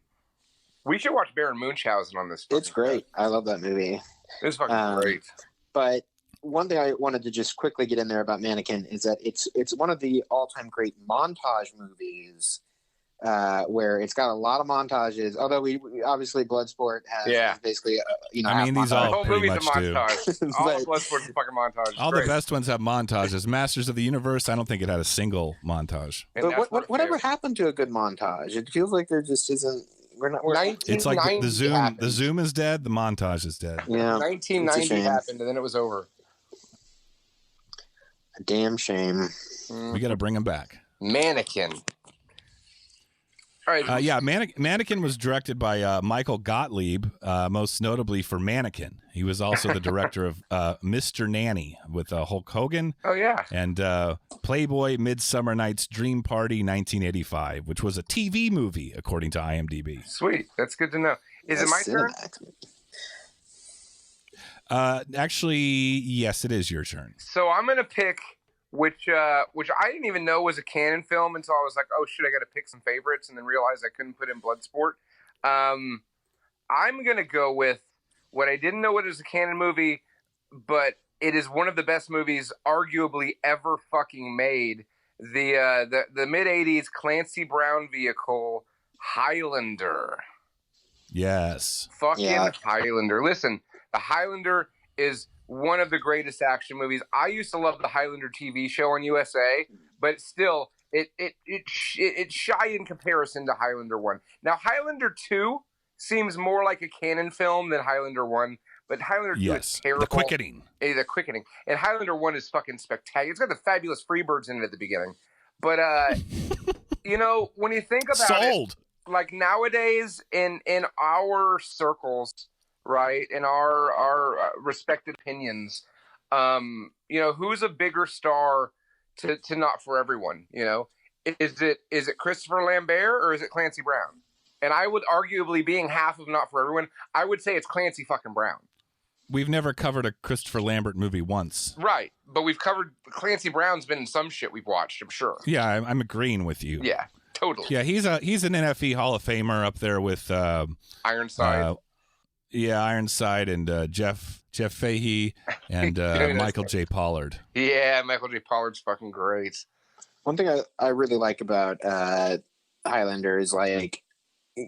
We should watch Baron Munchausen on this. It's great. I love that movie. It's fucking great. But one thing I wanted to just quickly get in there about Mannequin is that it's one of the all-time great montage movies, where it's got a lot of montages. Although we obviously Bloodsport has basically these all pretty much do. All of Bloodsport's a fucking montage. All the best ones have montages. Masters of the Universe, I don't think it had a single montage. But whatever happened to a good montage? It feels like there just isn't. It's like the zoom. Happened. The zoom is dead. The montage is dead. Yeah, 1990 happened, and then it was over. A damn shame. We got to bring him back. Mannequin. All right. Mannequin was directed by Michael Gottlieb, most notably for Mannequin. He was also the director of Mr. Nanny with Hulk Hogan. Oh, yeah. And Playboy Midsummer Night's Dream Party 1985, which was a TV movie, according to IMDb. Sweet. That's good to know. Is it my turn? Actually, yes, it is your turn. So I'm going to pick which I didn't even know was a Canon film until I was like, oh shit, I got to pick some favorites, and then realized I couldn't put in Bloodsport. I'm going to go with what I didn't know it was a Canon movie, but it is one of the best movies arguably ever fucking made. The mid-'80s Clancy Brown vehicle, Highlander. Yes. Fucking Highlander. Listen, the Highlander is one of the greatest action movies. I used to love the Highlander TV show on USA, but still, it's shy in comparison to Highlander 1. Now, Highlander 2 seems more like a Canon film than Highlander 1, but Highlander 2 is terrible. The Quickening. The Quickening. And Highlander 1 is fucking spectacular. It's got the fabulous Freebirds in it at the beginning. But, when you think about it, like nowadays in our circles, right, in our respected opinions, who's a bigger star to Not For Everyone? Is it Christopher Lambert or is it Clancy Brown? And I would arguably, being half of Not For Everyone, I would say it's Clancy fucking Brown. We've never covered a Christopher Lambert movie once. Right, but we've covered Clancy Brown's been in some shit we've watched, I'm sure. Yeah, I'm agreeing with you. Yeah, totally. Yeah, he's an NFE Hall of Famer up there with Ironside. Ironside and Jeff Fahey and Michael J. Pollard. Yeah, Michael J. Pollard's fucking great. One thing I really like about Highlander is like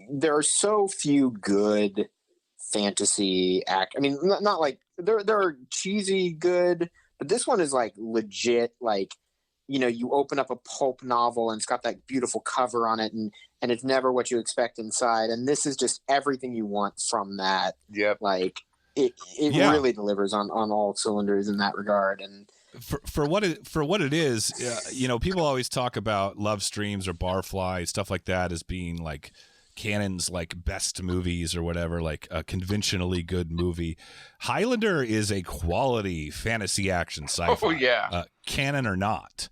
there are so few good fantasy I mean, not like there are cheesy good, but this one is like legit. Like you open up a pulp novel and it's got that beautiful cover on it, and it's never what you expect inside. And this is just everything you want from that. Yep. Like it really delivers on all cylinders in that regard. And for what it is, people always talk about Love Streams or Barfly, stuff like that, as being like Canon's like best movies or whatever, like a conventionally good movie. Highlander is a quality fantasy action sci-fi. Oh yeah, Canon or not.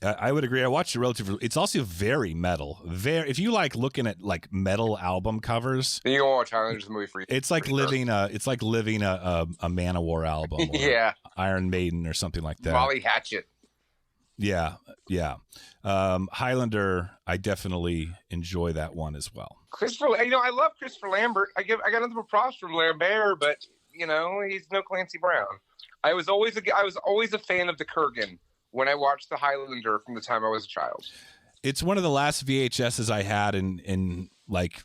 I would agree. I watched it relatively. It's also very metal. If you like looking at like metal album covers, then you gonna watch Highlander's movie for you. It's like living a Manowar album. Or yeah, Iron Maiden or something like that. Molly Hatchet. Yeah. Highlander, I definitely enjoy that one as well. Christopher, I love Christopher Lambert. I got nothing but props from Lambert, but he's no Clancy Brown. I was always a fan of the Kurgan when I watched the Highlander from the time I was a child. It's one of the last VHSs I had and like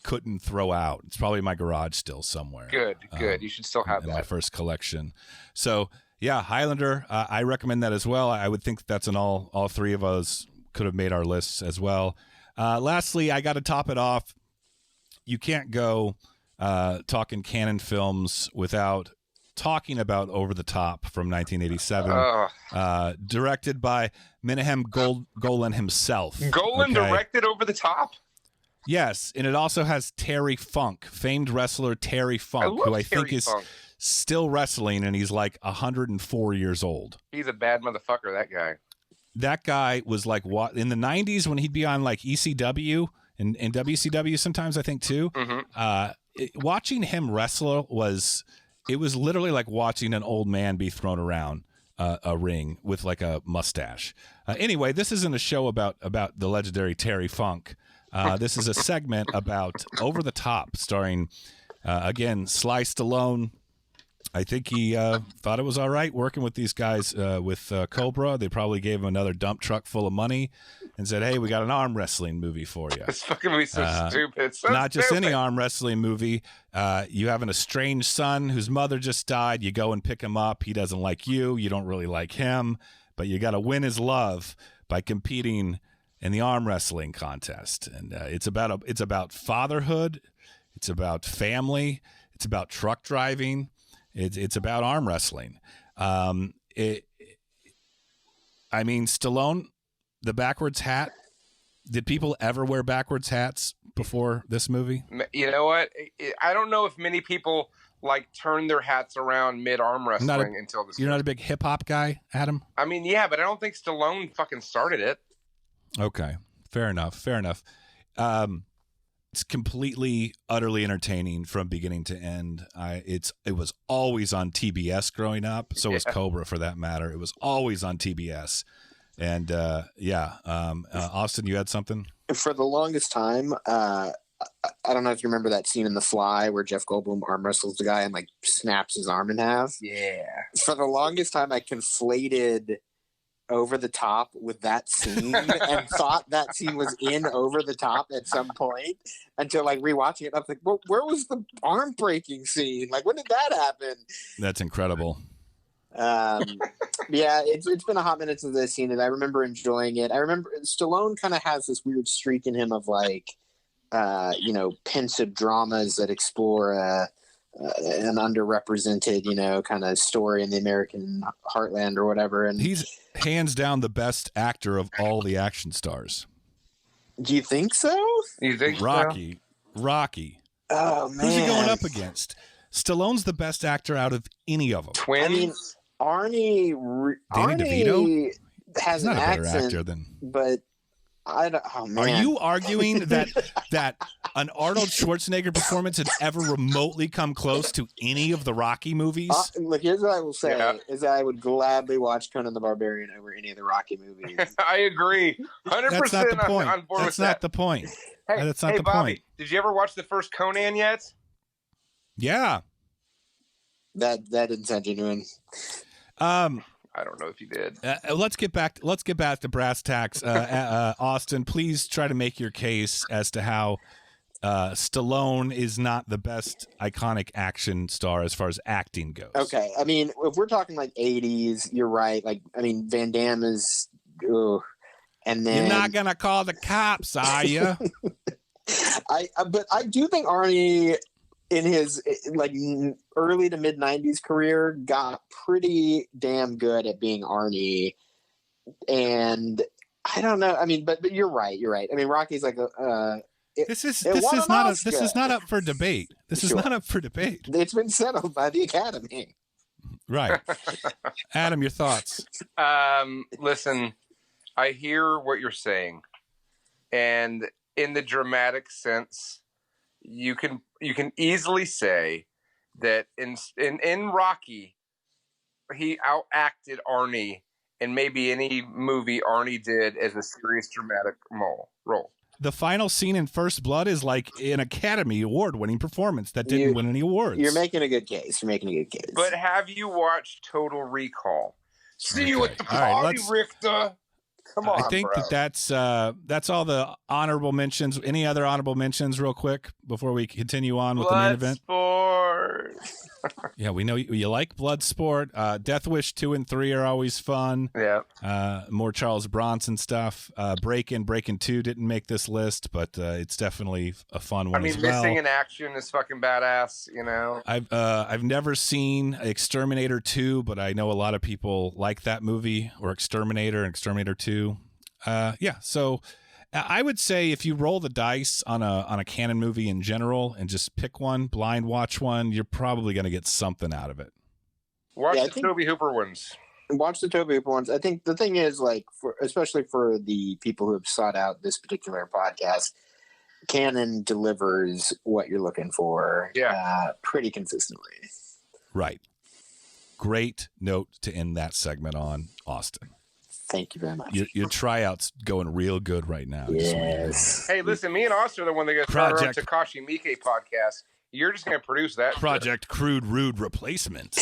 couldn't throw out. It's probably in my garage still somewhere. Good. You should still have that. My first collection. So yeah, Highlander. I recommend that as well. I would think that's an all three of us could have made our lists as well. Lastly, I got to top it off. You can't go talking Canon films without talking about Over the Top from 1987, directed by Menahem Golan himself. Golan directed Over the Top? Yes, and it also has Terry Funk, famed wrestler Terry Funk, who I think is still wrestling, and he's like 104 years old. He's a bad motherfucker, that guy. That guy was like, what, in the 90s when he'd be on like ECW and WCW sometimes, I think, too. Mm-hmm. Watching him wrestle was literally like watching an old man be thrown around a ring with like a mustache. Anyway, this isn't a show about the legendary Terry Funk. This is a segment about Over the Top, starring, again, Sly Stallone. I think he thought it was all right working with these guys with Cobra. They probably gave him another dump truck full of money and said, hey, we got an arm wrestling movie for you. It's fucking movie so stupid. Not just any arm wrestling movie. You have an estranged son whose mother just died. You go and pick him up. He doesn't like you. You don't really like him. But you got to win his love by competing in the arm wrestling contest. And it's about fatherhood. It's about family. It's about truck driving. It's about arm wrestling. Stallone, the backwards hat. Did people ever wear backwards hats before this movie? You know what? I don't know if many people like turn their hats around mid arm wrestling until this. You're not a big hip hop guy, Adam? I mean, yeah, but I don't think Stallone fucking started it. Okay, fair enough. It's completely, utterly entertaining from beginning to end. It was always on TBS growing up. So was Cobra, for that matter. It was always on TBS. And Austin, you had something? For the longest time, I don't know if you remember that scene in The Fly where Jeff Goldblum arm wrestles the guy and like snaps his arm in half. Yeah. For the longest time, I conflated Over the Top with that scene and thought that scene was in Over the Top at some point until like rewatching it. I was like, well, where was the arm breaking scene? Like, when did that happen? That's incredible. Yeah, it's been a hot minute since I've seen it. I remember enjoying it. I remember Stallone kind of has this weird streak in him of like, pensive dramas that explore an underrepresented, kind of story in the American heartland or whatever. And he's hands down the best actor of all the action stars. Do you think so? You think Rocky? Oh man, who's he going up against? Stallone's the best actor out of any of them. Twins. I mean, Arnie DeVito has He's not an a better accent, actor than. but I don't. Oh man, Are you arguing that an Arnold Schwarzenegger performance had ever remotely come close to any of the Rocky movies? Look, here's what I will say: is that I would gladly watch Conan the Barbarian over any of the Rocky movies. I agree, 100%. That's not the point. On board That's with not that. the point. Hey, That's not the Bobby, point. did you ever watch the first Conan yet? Yeah. That didn't sound genuine. I don't know if you did. Let's get back to brass tacks. Austin, please try to make your case as to how Stallone is not the best iconic action star as far as acting goes. Okay, I mean, if we're talking like 80s, you're right. Like, I mean, Van Damme is ooh. And then You're not gonna call the cops, are you? But I do think Arnie, in his like early to mid '90s career, got pretty damn good at being Arnie. And I don't know. I mean, but you're right. You're right. I mean, Rocky's like This is won not an this is not up for debate. This is Sure. not up for debate. It's been settled by the Academy. Right. Adam, your thoughts? Listen, I hear what you're saying, and in the dramatic sense, you can easily say that in Rocky, he outacted Arnie in maybe any movie Arnie did as a serious dramatic role. The final scene in First Blood is like an Academy Award-winning performance that didn't win any awards. You're making a good case. But have you watched Total Recall? See you at the All right, party, Richter. Come on, I think bro. that's all the honorable mentions. Any other honorable mentions, real quick, before we continue on with the main event? Bloodsport. Yeah, we know you like Bloodsport. Death Wish 2 and 3 are always fun. Yeah. More Charles Bronson stuff. Breakin' 2 didn't make this list, but it's definitely a fun one as well. Missing in Action is fucking badass, you know? I've never seen Exterminator 2, but I know a lot of people like that movie, or Exterminator and Exterminator 2. Yeah, so I would say if you roll the dice on a Canon movie in general and just pick one, blind watch one, you're probably going to get something out of it. Watch the Tobe Hooper ones. Watch the Tobe Hooper ones. I think the thing is, like, especially for the people who have sought out this particular podcast, Canon delivers what you're looking for pretty consistently. Right. Great note to end that segment on, Austin. Thank you very much. Your tryout's going real good right now. Yes. Hey, listen, me and Austin are the one that gets started on Takashi Miike podcast. You're just going to produce that. Project Crude Rude Replacement.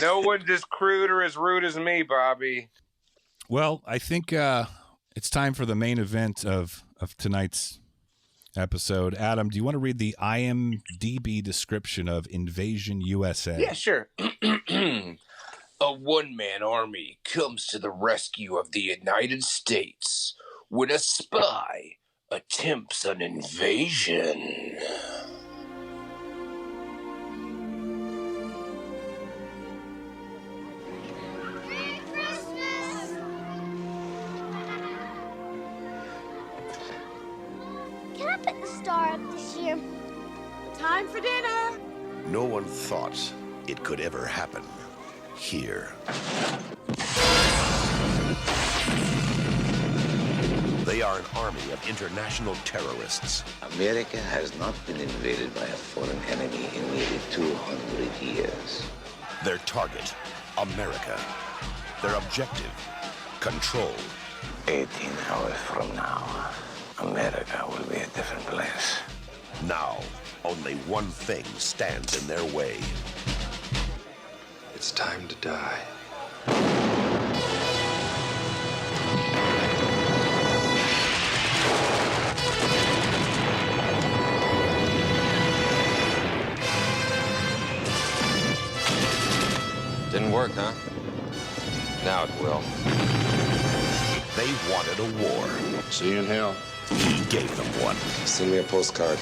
No one's as crude or as rude as me, Bobby. Well, I think it's time for the main event of tonight's episode. Adam, do you want to read the IMDb description of Invasion USA? Yeah, sure. A one-man army comes to the rescue of the United States when a spy attempts an invasion. Can I put the star up this year? Time for dinner. No one thought it could ever happen here. They are an army of international terrorists. America has not been invaded by a foreign enemy in nearly 200 years. Their target, America. Their objective, control. 18 hours from now, America will be a different place. Now, only one thing stands in their way. It's time to die. Didn't work, huh? Now it will. They wanted a war. See you in hell. He gave them one. Send me a postcard.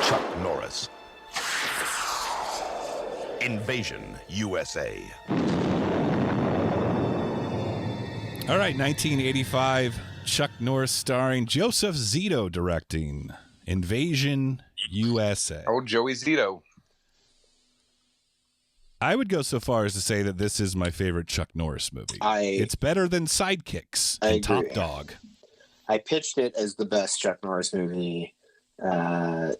Chuck Norris. Invasion USA. All right, 1985, Chuck Norris starring, Joseph Zito directing, Invasion USA. Oh, Joey Zito. I would go so far as to say that this is my favorite Chuck Norris movie. It's better than Sidekicks and Top Dog. I pitched it as the best Chuck Norris movie, and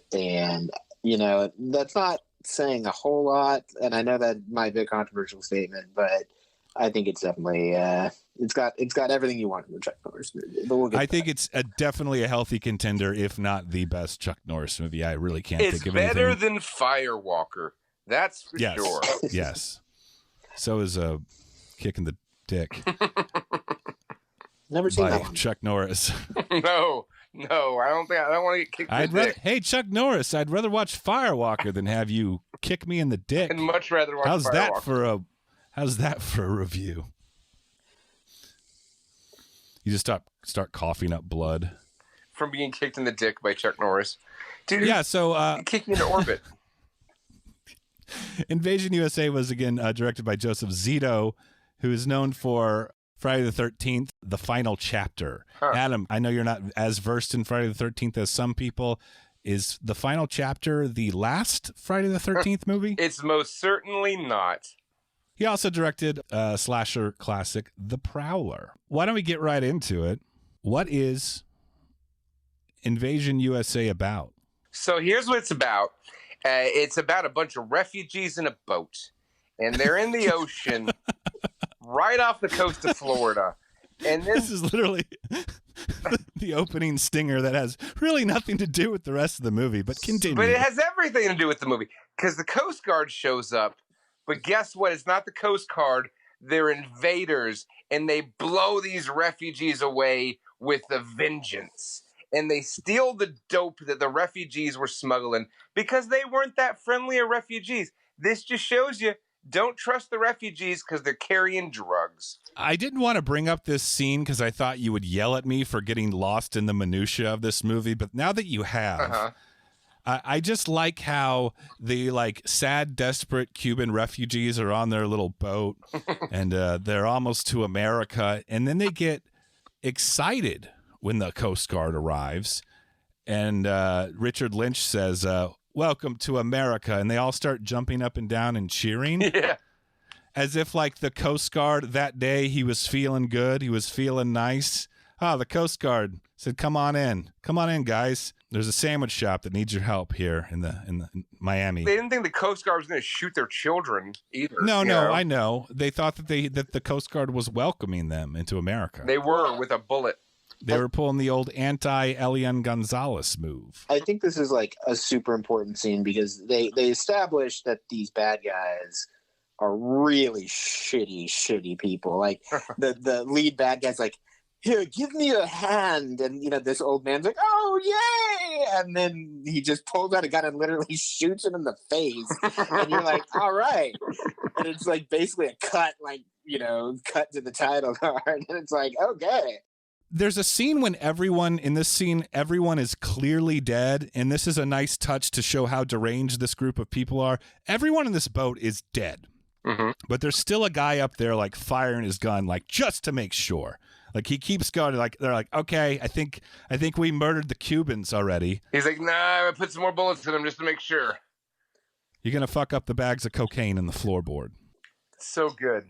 you know that's not saying a whole lot. And I know that might be a controversial statement, but I think it's definitely it's got everything you want in the Chuck Norris movie. But I think it's definitely a healthy contender, if not the best Chuck Norris movie. I really can't think of anything. It's better than Firewalker. That's for sure. Yes. So is a kick in the dick. Never seen by that one. Chuck Norris. No, I don't want to get kicked in the dick. Hey, Chuck Norris, I'd rather watch Firewalker than have you kick me in the dick. I'd much rather watch How's Firewalker. How's that for a review? You just start coughing up blood from being kicked in the dick by Chuck Norris. Dude, yeah, so he kicked me into orbit. Invasion USA was again directed by Joseph Zito, who is known for Friday the 13th, the final chapter. Adam, I know you're not as versed in Friday the 13th as some people. Is the final chapter the last Friday the 13th movie? It's most certainly not. He also directed a slasher classic, The Prowler. Why don't we get right into it? What is Invasion USA about? So here's what it's about. It's about a bunch of refugees in a boat, and they're in the ocean right off the coast of Florida. And this is literally the opening stinger that has really nothing to do with the rest of the movie, but continue. But it has everything to do with the movie, because the Coast Guard shows up, but guess what? It's not the Coast Guard. They're invaders, and they blow these refugees away with a vengeance. And they steal the dope that the refugees were smuggling because they weren't that friendly of refugees. This just shows you, don't trust the refugees because they're carrying drugs. I didn't want to bring up this scene because I thought you would yell at me for getting lost in the minutia of this movie. But now that you have, I just like how the sad, desperate Cuban refugees are on their little boat and they're almost to America. And then they get excited when the Coast Guard arrives, and Richard Lynch says, "Welcome to America," and they all start jumping up and down and cheering. Yeah. As if the Coast Guard that day, he was feeling good, he was feeling nice. The Coast Guard said, "Come on in, guys. There's a sandwich shop that needs your help here in Miami." They didn't think the Coast Guard was going to shoot their children either. No, I know. They thought that the Coast Guard was welcoming them into America. They were, with a bullet. They were pulling the old anti-Elian Gonzalez move. I think this is a super important scene because they established that these bad guys are really shitty people. The lead bad guy's like, "Here, give me a hand," and this old man's like, "Oh yay!" And then he just pulls out a gun and literally shoots him in the face, and you're like, "All right," and it's basically a cut, cut to the title card, and it's like, okay. There's a scene when everyone is clearly dead, and this is a nice touch to show how deranged this group of people are. Everyone in this boat is dead, but there's still a guy up there firing his gun just to make sure. He keeps going. They're like, "Okay, I think we murdered the Cubans already." He's like, "Nah, I put some more bullets in them just to make sure." You're gonna fuck up the bags of cocaine in the floorboard. So good.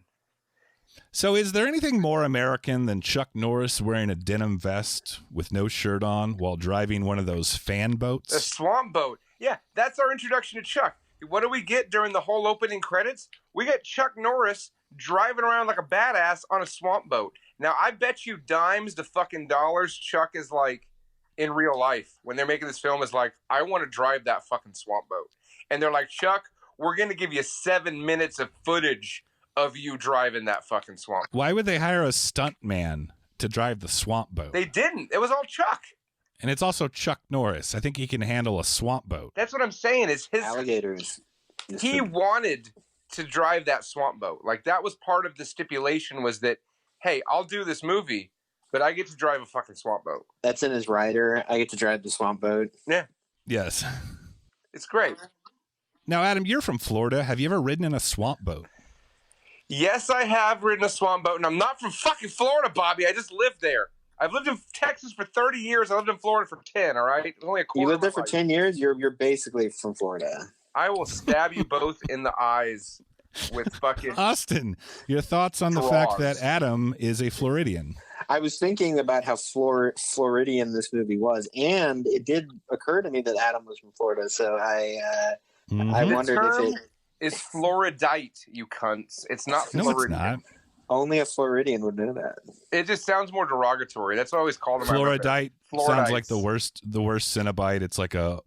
So is there anything more American than Chuck Norris wearing a denim vest with no shirt on while driving one of those fan boats? A swamp boat. Yeah, that's our introduction to Chuck. What do we get during the whole opening credits? We get Chuck Norris driving around like a badass on a swamp boat. Now, I bet you dimes to fucking dollars Chuck is in real life. When they're making this film, is I want to drive that fucking swamp boat. And they're like, "Chuck, we're going to give you 7 minutes of footage of you driving that fucking swamp." Why would they hire a stunt man to drive the swamp boat? They didn't. It was all Chuck. And it's also Chuck Norris. I think he can handle a swamp boat. That's what I'm saying. Is his alligators. He wanted to drive that swamp boat. That was part of the stipulation, was that, hey, I'll do this movie, but I get to drive a fucking swamp boat. That's in his rider. I get to drive the swamp boat. Yeah. Yes. It's great. Now, Adam, you're from Florida. Have you ever ridden in a swamp boat? Yes, I have ridden a swamp boat, and I'm not from fucking Florida, Bobby. I just lived there. I've lived in Texas for 30 years. I lived in Florida for 10, all right? It's only a quarter. You lived there for 10 years? You're basically from Florida. I will stab you both in the eyes with fucking... Austin, your thoughts on the fact that Adam is a Floridian? I was thinking about how Floridian this movie was, and it did occur to me that Adam was from Florida, so I wondered if it... is Floridite, you cunts. It's not Floridian. No, it's not. Only a Floridian would know that. It just sounds more derogatory. That's what I always call them. Floridite sounds like the worst Cenobite. It's like an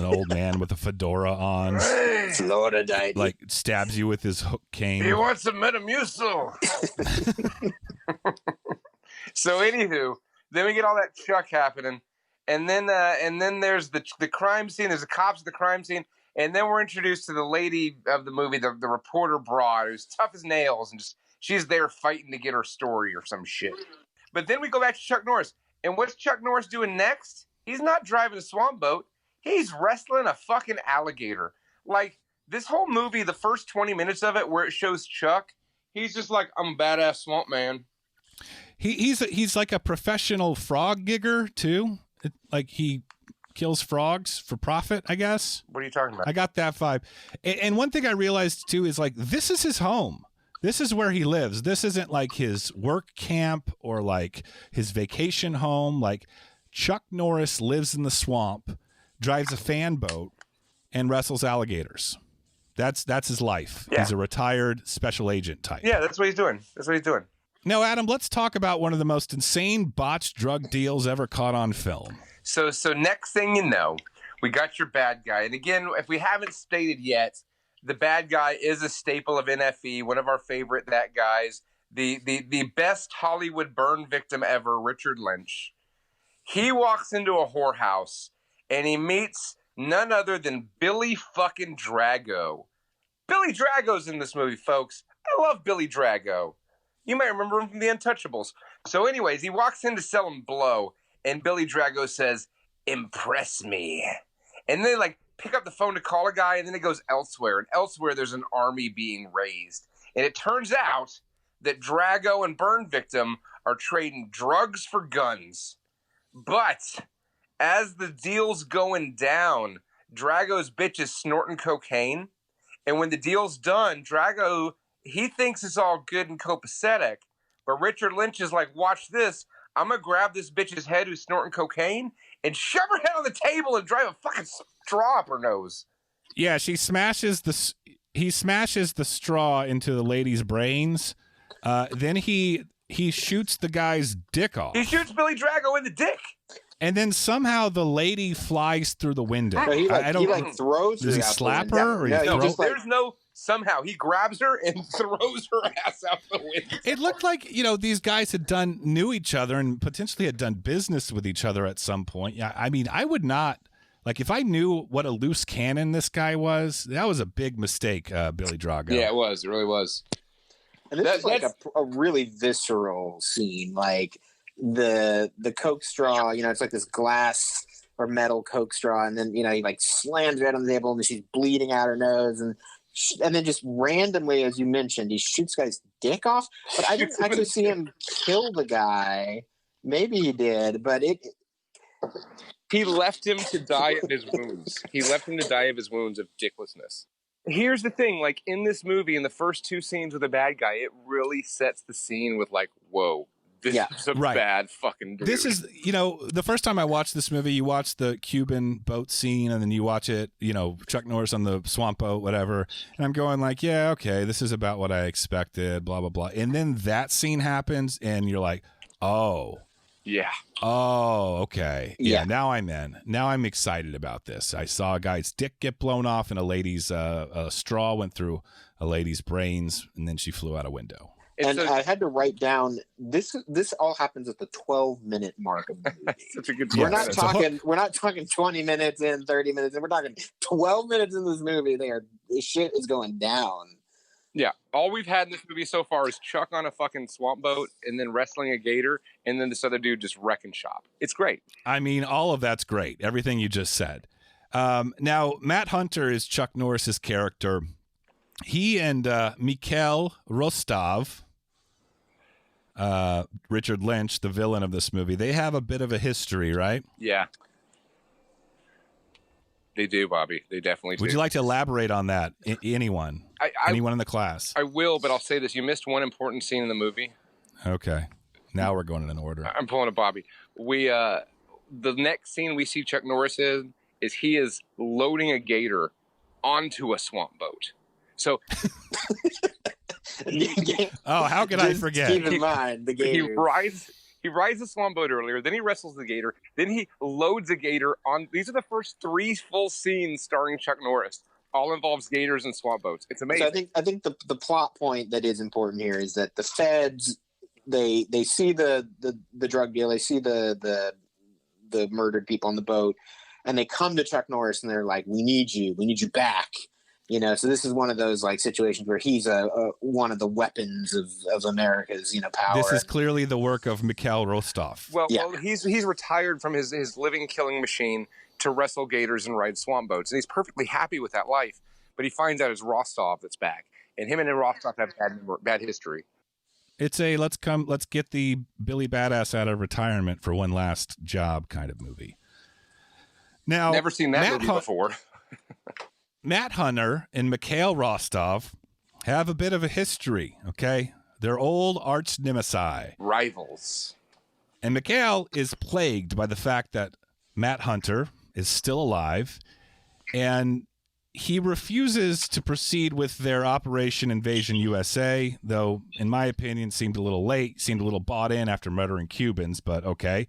old man with a fedora on. Floridite. Stabs you with his hook cane. He wants some Metamucil. So anywho, then we get all that Chuck happening. And then there's the crime scene. There's the cops at the crime scene. And then we're introduced to the lady of the movie, the reporter broad, who's tough as nails, and just she's there fighting to get her story or some shit. But then we go back to Chuck Norris. And what's Chuck Norris doing next? He's not driving a swamp boat. He's wrestling a fucking alligator. Like, this whole movie, the first 20 minutes of it where it shows Chuck, he's just like, I'm a badass swamp man. He's like a professional frog gigger, too. Like, he kills frogs for profit, I guess. What are you talking about? I got that vibe. And one thing I realized, too, is like, this is his home. This is where he lives. This isn't like his work camp or like his vacation home. Like, Chuck Norris lives in the swamp, drives a fan boat, and wrestles alligators. That's his life. Yeah. He's a retired special agent type. Yeah, that's what he's doing. Now, Adam, let's talk about one of the most insane botched drug deals ever caught on film. So next thing you know, we got your bad guy. And again, if we haven't stated yet, the bad guy is a staple of NFE, one of our favorite that guys, the best Hollywood burn victim ever, Richard Lynch. He walks into a whorehouse and he meets none other than Billy fucking Drago. Billy Drago's in this movie, folks. I love Billy Drago. You might remember him from The Untouchables. So anyways, he walks in to sell him blow, and Billy Drago says, "Impress me." And then like pick up the phone to call a guy, and then it goes elsewhere. And elsewhere, there's an army being raised. And it turns out that Drago and Burn Victim are trading drugs for guns. But as the deal's going down, Drago's bitch is snorting cocaine. And when the deal's done, Drago, he thinks it's all good and copacetic. But Richard Lynch is like, watch this. I'm going to grab this bitch's head who's snorting cocaine and shove her head on the table and drive a fucking straw up her nose. Yeah, he smashes the straw into the lady's brains. Then he shoots the guy's dick off. He shoots Billy Drago in the dick. And then somehow the lady flies through the window. No, he throws her. Does he slap her? Or there's no somehow. He grabs her and throws her ass out the window. It looked like, these guys knew each other and potentially had done business with each other at some point. Yeah, I mean, I would not, like, if I knew what a loose cannon this guy was, that was a big mistake, Billy Drago. Yeah, it was. It really was. And this is like a really visceral scene, like the Coke straw, it's like this glass or metal Coke straw, and then, he like slams it on the table and she's bleeding out her nose, and then just randomly, as you mentioned, he shoots the guy's dick off, but I didn't actually see him kill the guy. Maybe he did, but he left him to die of his wounds. He left him to die of his wounds of dicklessness. Here's the thing, like, in this movie, in the first two scenes with the bad guy, it really sets the scene with, like, whoa, this is a bad fucking dude. This is, the first time I watched this movie, you watch the Cuban boat scene, and then you watch it, Chuck Norris on the swamp boat, whatever, and I'm going like, yeah, okay, this is about what I expected, blah, blah, blah. And then that scene happens, and you're like, oh. Yeah. Oh, okay. Yeah. Now I'm in. Now I'm excited about this. I saw a guy's dick get blown off, and a lady's a straw went through a lady's brains, and then she flew out a window. And I had to write down this all happens at the 12-minute mark of the movie. Such a good. We're not talking 20 minutes in, 30 minutes in. We're talking 12 minutes in this movie. This shit is going down. Yeah, all we've had in this movie so far is Chuck on a fucking swamp boat and then wrestling a gator and then this other dude just wrecking shop. It's great. I mean, all of that's great. Everything you just said. Now, Matt Hunter is Chuck Norris's character. He and Mikhail Rostov, Richard Lynch, the villain of this movie, they have a bit of a history, right? Yeah. They do, Bobby. They definitely do. Would you like to elaborate on that? Anyone? Anyone in the class? I will, but I'll say this. You missed one important scene in the movie. Okay. Now we're going in order. I'm pulling a Bobby. The next scene we see Chuck Norris in is he is loading a gator onto a swamp boat. So... Oh, how could I forget? Keep in mind, the gator. He rides the swamp boat earlier, then he wrestles the gator, then he loads a gator on... These are the first 3 full scenes starring Chuck Norris. All involves gators and swamp boats. It's amazing. So I think the plot point that is important here is that the feds, they see the drug deal, they see the murdered people on the boat, and they come to Chuck Norris and they're like, we need you back. You know, so this is one of those like situations where he's one of the weapons of America's, power. This is clearly the work of Mikhail Rostov. Well, he's retired from his living killing machine to wrestle gators and ride swamp boats, and he's perfectly happy with that life. But he finds out it's Rostov that's back, and him and Rostov have bad history. It's a let's get the Billy Badass out of retirement for one last job kind of movie. Now, never seen that movie before. Matt Hunter and Mikhail Rostov have a bit of a history, okay? They're old arch nemesis. Rivals. And Mikhail is plagued by the fact that Matt Hunter is still alive, and he refuses to proceed with their Operation Invasion USA, though, in my opinion, seemed a little late, seemed a little bought in after murdering Cubans, but okay.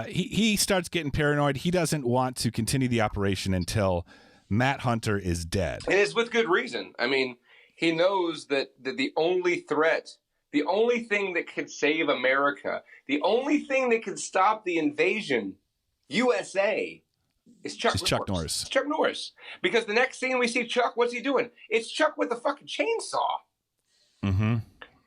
He starts getting paranoid. He doesn't want to continue the operation until Matt Hunter is dead. And it's with good reason. I mean, he knows that the only threat, the only thing that could save America, the only thing that could stop the invasion, USA, is Chuck Norris. It's Chuck Norris. Because the next scene we see Chuck, what's he doing? It's Chuck with a fucking chainsaw. Mm-hmm.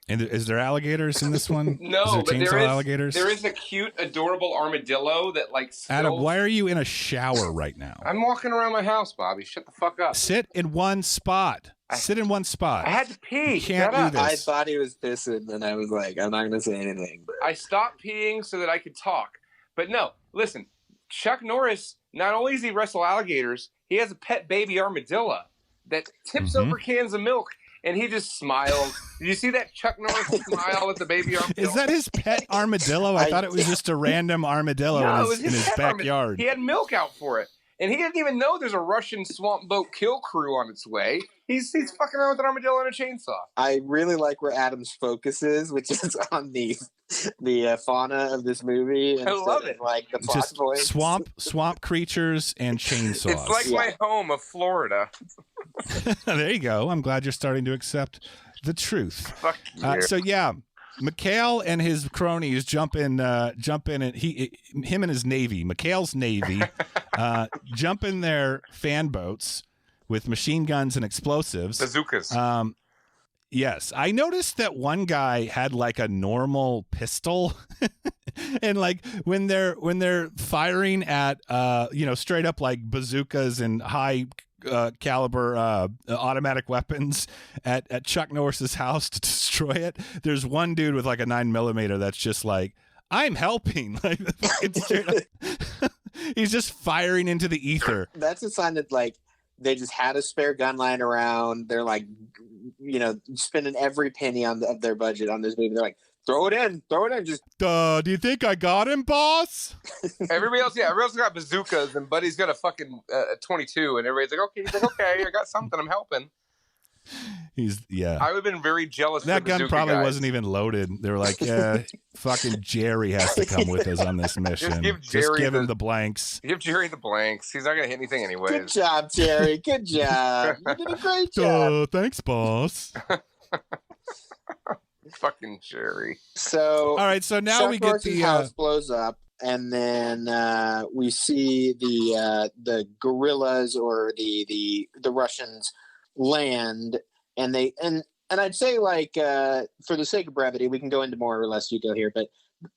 And is there alligators in this one? No, but alligators? There is a cute, adorable armadillo that Adam, why are you in a shower right now? I'm walking around my house, Bobby. Shut the fuck up. Sit in one spot. Sit in one spot. I had to pee. You can't do this. I thought he was pissing, and I was like, I'm not going to say anything. But I stopped peeing so that I could talk. But no, listen, Chuck Norris, not only does he wrestle alligators, he has a pet baby armadillo that tips over cans of milk. And he just smiled. Did you see that Chuck Norris smile at the baby armadillo? Is that his pet armadillo? I thought it was just a random armadillo in his backyard. He had milk out for it. And he didn't even know there's a Russian swamp boat kill crew on its way. He's fucking around with an armadillo and a chainsaw. I really like where Adam's focus is, which is on the fauna of this movie. I love it. Like the plot just points. swamp creatures and chainsaws. It's like my home of Florida. There you go. I'm glad you're starting to accept the truth. Fuck you. So yeah, Mikhail and his cronies jump in, and him and his navy, Mikhail's navy, jump in their fan boats with machine guns and explosives. Bazookas. Yes, I noticed that one guy had like a normal pistol, and like when they're firing at straight up like bazookas and high caliber automatic weapons at Chuck Norris's house to destroy it, there's one dude with like a 9mm that's just like, I'm helping. Like he's just firing into the ether. That's a sign that like they just had a spare gun lying around. They're like, spending every penny of their budget on this movie. They're like, throw it in. Just do you think I got him, boss? Everybody else got bazookas, and Buddy's got a fucking 22, and everybody's like, okay. He's like, okay, I got something. I'm helping. I would have been very jealous. That of the gun bazooka probably guys. wasn't even loaded. They were like, yeah, fucking Jerry has to come with us on this mission. Just give him the blanks. Give Jerry the blanks. He's not gonna hit anything anyways. Good job, Jerry. Good job. You did a great job. Thanks, boss. Fucking Jerry. So all right, so now Chuck we get Norris's the house blows up, and then we see the guerrillas or the Russians land, and I'd say like for the sake of brevity, we can go into more or less detail here, but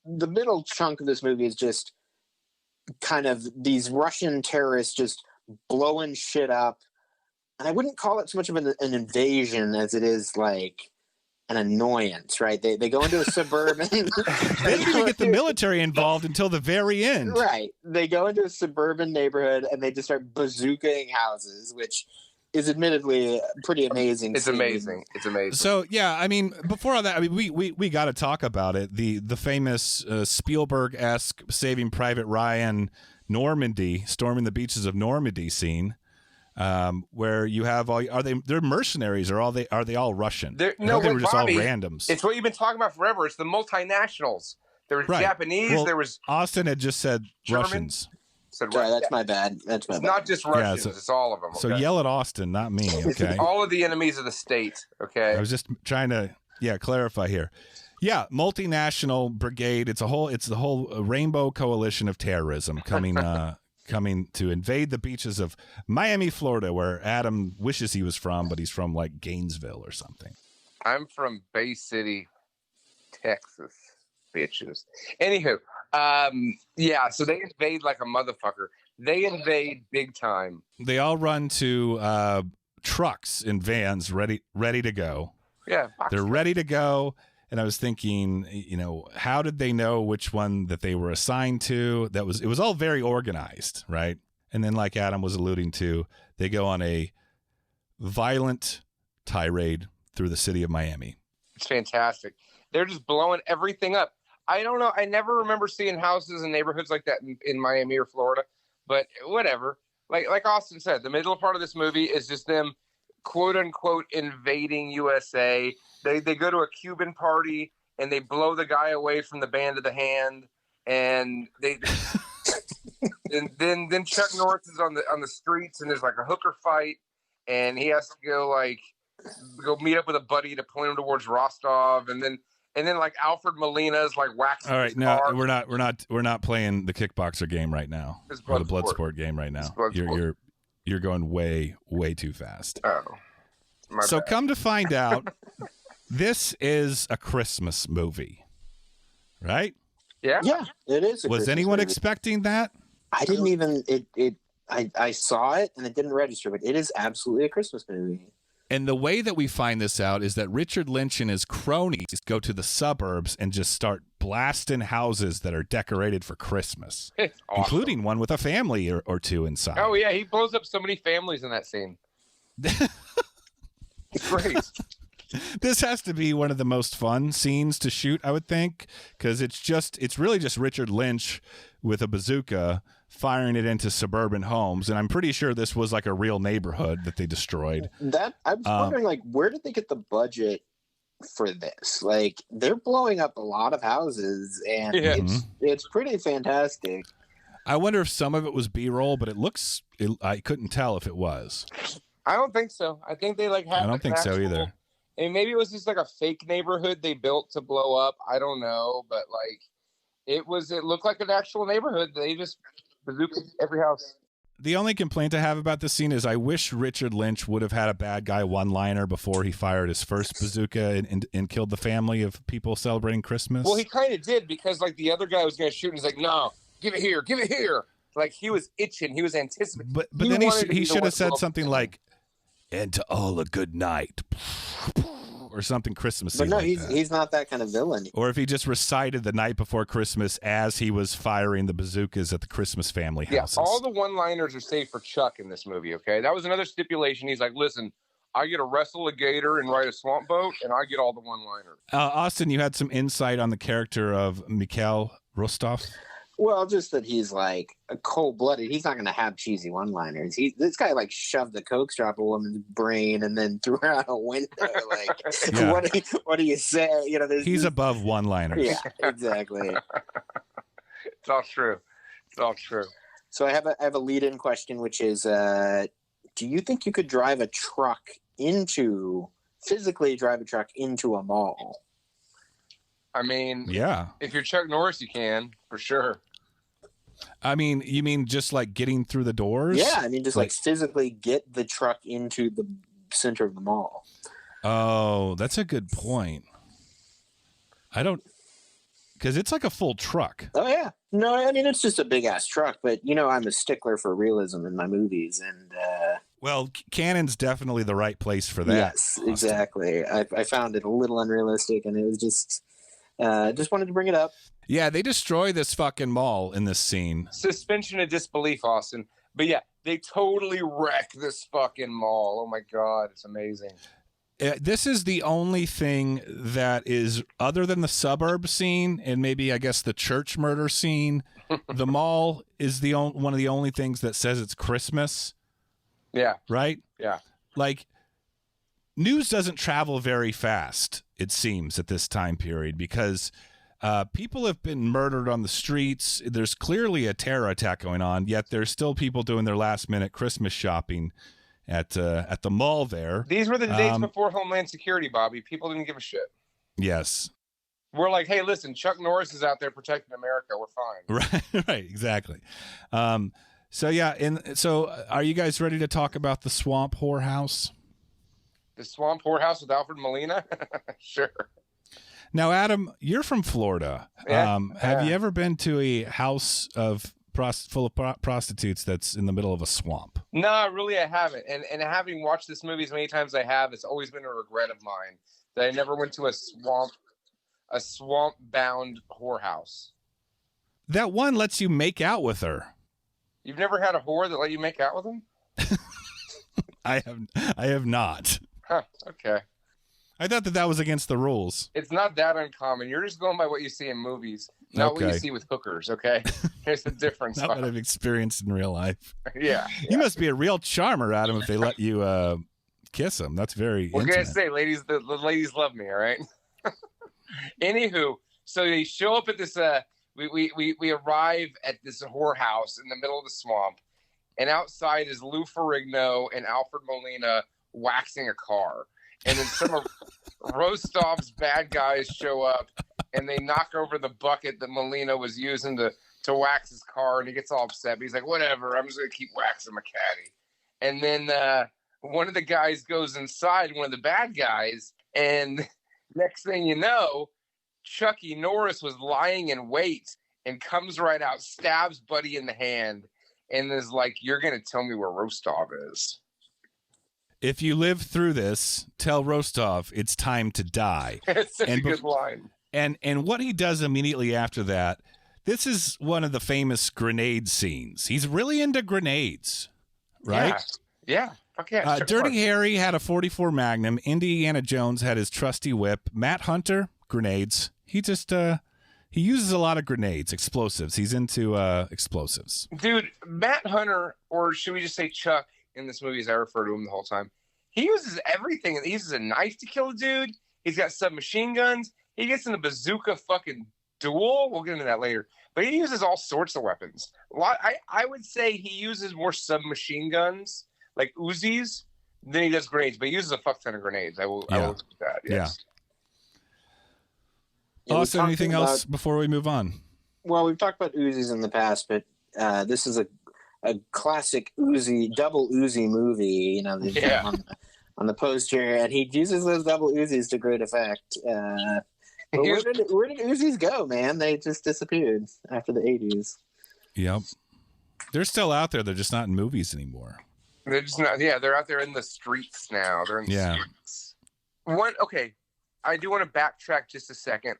the middle chunk of this movie is just kind of these Russian terrorists just blowing shit up, and I wouldn't call it so much of an invasion as it is like an annoyance, right? They go into a suburban. They didn't even get the military involved until the very end. Right. They go into a suburban neighborhood and they just start bazookaing houses, which is admittedly pretty amazing. It's amazing. So yeah, I mean, before all that, I mean, we got to talk about it. The famous Spielberg-esque Saving Private Ryan Normandy, storming the beaches of Normandy scene. Where you have they're mercenaries or are they all Russian? They were just Bobby, all randoms. It's what you've been talking about forever. It's the multinationals. There was Japanese. Well, there was Austin had just said German. Russians. Sorry, that's my bad. It's not just Russians. It's all of them. Okay? So yell at Austin, not me. Okay. All of the enemies of the state. Okay. I was just trying to clarify here. Yeah, multinational brigade. It's the whole rainbow coalition of terrorism coming coming to invade the beaches of Miami, Florida, where Adam wishes he was from, but he's from like Gainesville or something. I'm from Bay City, Texas, bitches. Anywho, yeah, so they invade like a motherfucker. They invade big time. They all run to trucks and vans ready to go. Yeah. They're ready to go. And I was thinking, how did they know which one that they were assigned to? It was all very organized, right? And then like Adam was alluding to, they go on a violent tirade through the city of Miami. It's fantastic. They're just blowing everything up. I don't know. I never remember seeing houses and neighborhoods like that in Miami or Florida, but whatever. Like Austin said, the middle part of this movie is just them, quote unquote, invading USA. They go to a Cuban party and they blow the guy away from the band of the hand, and they and then Chuck Norris is on the streets and there's like a hooker fight, and he has to go meet up with a buddy to point him towards Rostov, and then like Alfred Molina's like waxing. All right, no, we're not playing the kickboxer game right now, or the blood sport game right now. You're going way too fast. Oh, so bad. Come to find out, this is a Christmas movie, right? Yeah, it is. Was anyone expecting that? I didn't even. I saw it and it didn't register, but it is absolutely a Christmas movie. And the way that we find this out is that Richard Lynch and his cronies go to the suburbs and just start blasting houses that are decorated for Christmas, awesome. Including one with a family or two inside. Oh, yeah. He blows up so many families in that scene. Great. This has to be one of the most fun scenes to shoot, I would think, because it's really just Richard Lynch with a bazooka firing it into suburban homes, and I'm pretty sure this was like a real neighborhood that they destroyed. I was wondering, like, where did they get the budget for this? Like, they're blowing up a lot of houses, and it's pretty fantastic. I wonder if some of it was B-roll, but I couldn't tell if it was. I don't think so. I think they had. I don't think so either. And maybe it was just like a fake neighborhood they built to blow up. I don't know, but like it looked like an actual neighborhood. They just bazooka every house. The only complaint I have about this scene is I wish Richard Lynch would have had a bad guy one-liner before he fired his first bazooka and killed the family of people celebrating Christmas. Well, he kind of did, because like the other guy was going to shoot and he's like, no, give it here. Like he was itching. He was anticipating. But then he should have said something like, and to all a good night. Or something Christmassy. But no, like he's not that kind of villain. Or if he just recited the night before Christmas as he was firing the bazookas at the Christmas family houses. Yeah, all the one-liners are saved for Chuck in this movie, okay? That was another stipulation. He's like, listen, I get to wrestle a gator and ride a swamp boat, and I get all the one-liners. Austin, you had some insight on the character of Mikhail Rostov? Well, just that he's like a cold-blooded. He's not going to have cheesy one-liners. This guy like shoved the coke strap a woman's brain and then threw her out a window. Like, yeah. What do you say? He's above one-liners. Yeah, exactly. It's all true. So I have a lead-in question, which is, do you think you could physically drive a truck into a mall? I mean, yeah. If you're Chuck Norris, you can, for sure. I mean, you mean just like getting through the doors? Yeah, I mean just like physically get the truck into the center of the mall. Oh, that's a good point. Because it's like a full truck. Oh, yeah. No, I mean, it's just a big-ass truck, but, I'm a stickler for realism in my movies, and... Well, Canon's definitely the right place for that. Yes, Austin. Exactly. I found it a little unrealistic, and it was just wanted to bring it up. Yeah, they destroy this fucking mall in this scene. Suspension of disbelief, Austin. But yeah, they totally wreck this fucking mall. Oh my God, it's amazing. This is the only thing that is, other than the suburb scene and maybe, I guess, the church murder scene, the mall is one of the only things that says it's Christmas. Yeah. Right? Yeah. Like, news doesn't travel very fast, it seems, at this time period, because people have been murdered on the streets. There's clearly a terror attack going on, yet there's still people doing their last-minute Christmas shopping at the mall there. These were the days before Homeland Security, Bobby. People didn't give a shit. Yes. We're like, hey, listen, Chuck Norris is out there protecting America. We're fine. Right, exactly. So yeah, are you guys ready to talk about the Swamp Whorehouse? The Swamp Whorehouse with Alfred Molina? Sure. Now, Adam, you're from Florida. Yeah. Have you ever been to a house full of prostitutes that's in the middle of a swamp? No, really, I haven't. And having watched this movie as many times as I have, it's always been a regret of mine that I never went to a swamp-bound whorehouse. That one lets you make out with her. You've never had a whore that let you make out with them? I have not. Huh, okay. I thought that was against the rules. It's not that uncommon. You're just going by what you see in movies, not what you see with hookers, okay? There's a difference. Not what I've experienced in real life. Yeah. You must be a real charmer, Adam, if they let you kiss them. That's very What can I intimate. say, ladies? The ladies love me, all right? Anywho, so they show up at this, we arrive at this whorehouse in the middle of the swamp, and outside is Lou Ferrigno and Alfred Molina waxing a car. And then some of Rostov's bad guys show up, and they knock over the bucket that Molina was using to wax his car, and he gets all upset. But he's like, whatever, I'm just going to keep waxing my caddy. And then one of the guys goes inside, one of the bad guys, and next thing you know, Chucky Norris was lying in wait and comes right out, stabs Buddy in the hand, and is like, you're going to tell me where Rostov is. If you live through this, tell Rostov it's time to die. It's such a good line. And what he does immediately after that, this is one of the famous grenade scenes. He's really into grenades, right? Yeah. Fuck yeah. Dirty Harry had a .44 Magnum. Indiana Jones had his trusty whip. Matt Hunter, grenades. He just he uses a lot of grenades, explosives. He's into explosives. Dude, Matt Hunter, or should we just say Chuck, in this movie, as I refer to him the whole time, he uses everything. He uses a knife to kill a dude. He's got submachine guns. He gets in a bazooka fucking duel. We'll get into that later. But he uses all sorts of weapons. I would say he uses more submachine guns, like Uzis, than he does grenades. But he uses a fuck ton of grenades. I will do that. Yes. Yeah. Austin, anything else before we move on? Well, we've talked about Uzis in the past, but this is a classic Uzi, double Uzi movie, you know, on the poster, and he uses those double Uzis to great effect. But where did Uzis go, man? They just disappeared after the 80s. Yep. They're still out there. They're just not in movies anymore. They're just not, they're out there in the streets now. They're in the streets. Okay, I do want to backtrack just a second.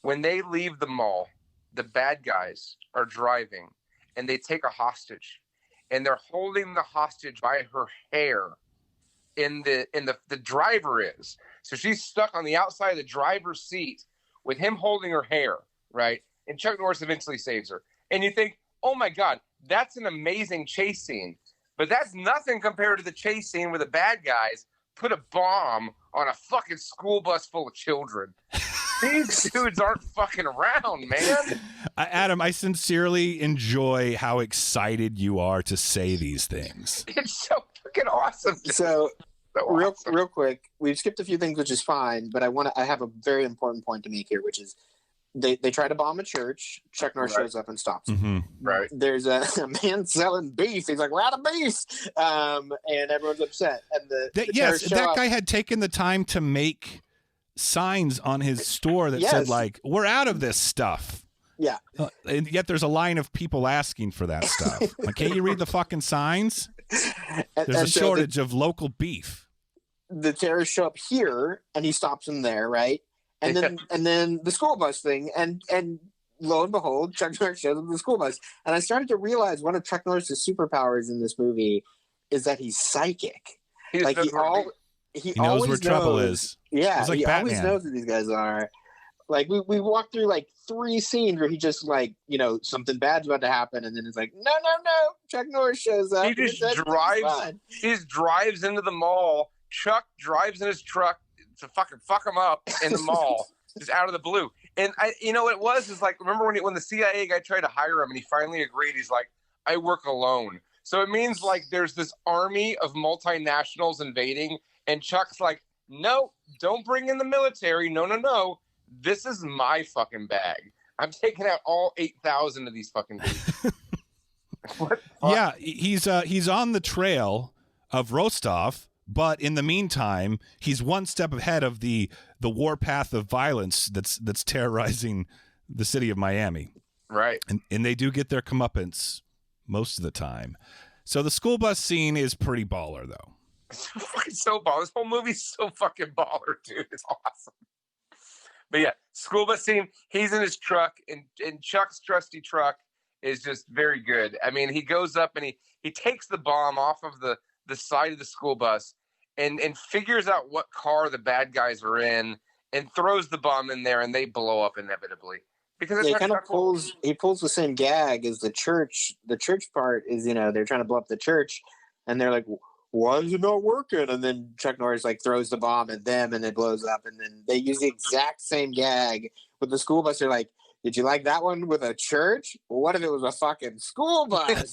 When they leave the mall, the bad guys are driving, and they take a hostage, and they're holding the hostage by her hair. The driver is. So she's stuck on the outside of the driver's seat with him holding her hair, right? And Chuck Norris eventually saves her. And you think, oh my God, that's an amazing chase scene. But that's nothing compared to the chase scene where the bad guys put a bomb on a fucking school bus full of children. These dudes aren't fucking around, man. Adam, I sincerely enjoy how excited you are to say these things. It's so fucking awesome. So real quick, we've skipped a few things, which is fine, but I have a very important point to make here, which is they try to bomb a church. Chuck Norris shows up and stops them. Mm-hmm. Right. There's a man selling beef. He's like, we're out of beef. And everyone's upset. And that guy had taken the time to make signs on his store that said, like, we're out of this stuff. Yeah. And yet there's a line of people asking for that stuff. Like, can't you read the fucking signs? There's a shortage of local beef. The terrorists show up here, and he stops them there, right? And then the school bus thing, and lo and behold, Chuck Norris shows up the school bus. And I started to realize one of Chuck Norris's superpowers in this movie is that he's psychic. He knows where trouble is. Yeah, like he Batman. always knows who these guys are. Like we walked through like 3 scenes where he just like, you know, something bad's about to happen, and then it's like, no, Chuck Norris shows up. He just drives into the mall. Chuck drives in his truck to fucking fuck him up in the mall, just out of the blue. And you know what it was? Is like, remember when the CIA guy tried to hire him and he finally agreed? He's like, I work alone. So it means like there's this army of multinationals invading, and Chuck's like, no, don't bring in the military. No. This is my fucking bag. I'm taking out all 8,000 of these fucking dudes. Yeah, he's on the trail of Rostov, but in the meantime, he's one step ahead of the warpath of violence that's terrorizing the city of Miami. Right. And they do get their comeuppance most of the time. So the school bus scene is pretty baller, though. It's fucking so baller. This whole movie's so fucking baller, dude. It's awesome. But yeah, school bus scene. He's in his truck, and Chuck's trusty truck is just very good. I mean, he goes up and he takes the bomb off of the side of the school bus and figures out what car the bad guys are in and throws the bomb in there, and they blow up inevitably. Because he kind of pulls the same gag as the church. The church part is, they're trying to blow up the church, and they're like, why is it not working? And then Chuck Norris throws the bomb at them, and it blows up. And then they use the exact same gag with the school bus. They're like, did you like that one with a church? Well, what if it was a fucking school bus?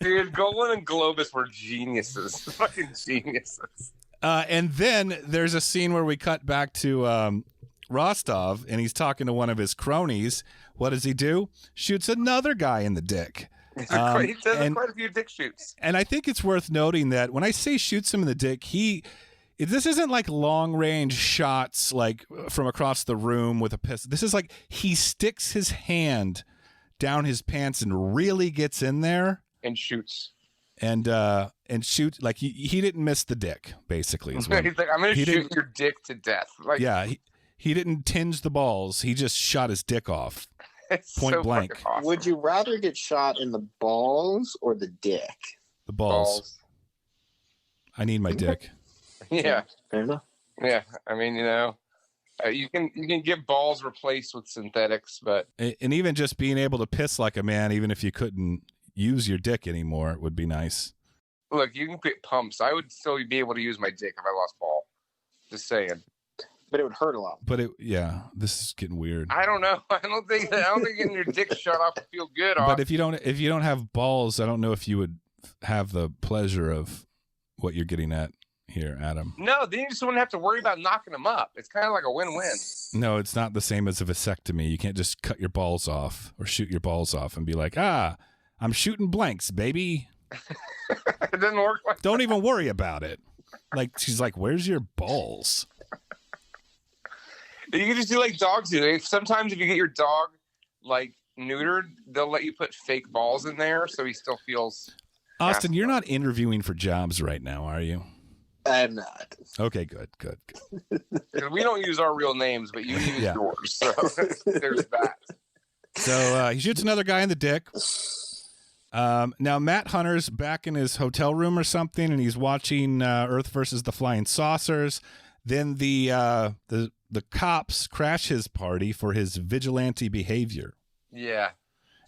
Dude, Golan and Globus were geniuses. Fucking geniuses. And then there's a scene where we cut back to Rostov, and he's talking to one of his cronies. What does he do? Shoots another guy in the dick. He does quite a few dick shoots. And I think it's worth noting that when I say shoots him in the dick, this isn't like long range shots like from across the room with a pistol. This is like he sticks his hand down his pants and really gets in there and shoots. And shoot, like he didn't miss the dick, basically. He's like, I'm going to shoot your dick to death. Like, yeah, he didn't tinge the balls. He just shot his dick off. It's point so blank. Awesome. Would you rather get shot in the balls or the dick? The balls. I need my dick. Yeah. Fair enough. Yeah. I mean, you can get balls replaced with synthetics, but and even just being able to piss like a man, even if you couldn't use your dick anymore, would be nice. Look, you can get pumps. I would still be able to use my dick if I lost ball. Just saying. But it would hurt a lot. But this is getting weird. I don't know. I don't think getting your dick shut off would feel good. But if you don't have balls, I don't know if you would have the pleasure of what you're getting at here, Adam. No, then you just wouldn't have to worry about knocking them up. It's kind of like a win-win. No, it's not the same as a vasectomy. You can't just cut your balls off or shoot your balls off and be like, I'm shooting blanks, baby. It doesn't work like Don't even worry about it. Like, she's like, where's your balls? You can just do like dogs do. Sometimes if you get your dog like neutered, they'll let you put fake balls in there so he still feels. Austin, you're not interviewing for jobs right now, are you? I'm not. Okay, good. We don't use our real names, but you use yours. So there's that. So he shoots another guy in the dick. Now Matt Hunter's back in his hotel room or something, and he's watching Earth versus the Flying Saucers. Then the cops crash his party for his vigilante behavior. Yeah.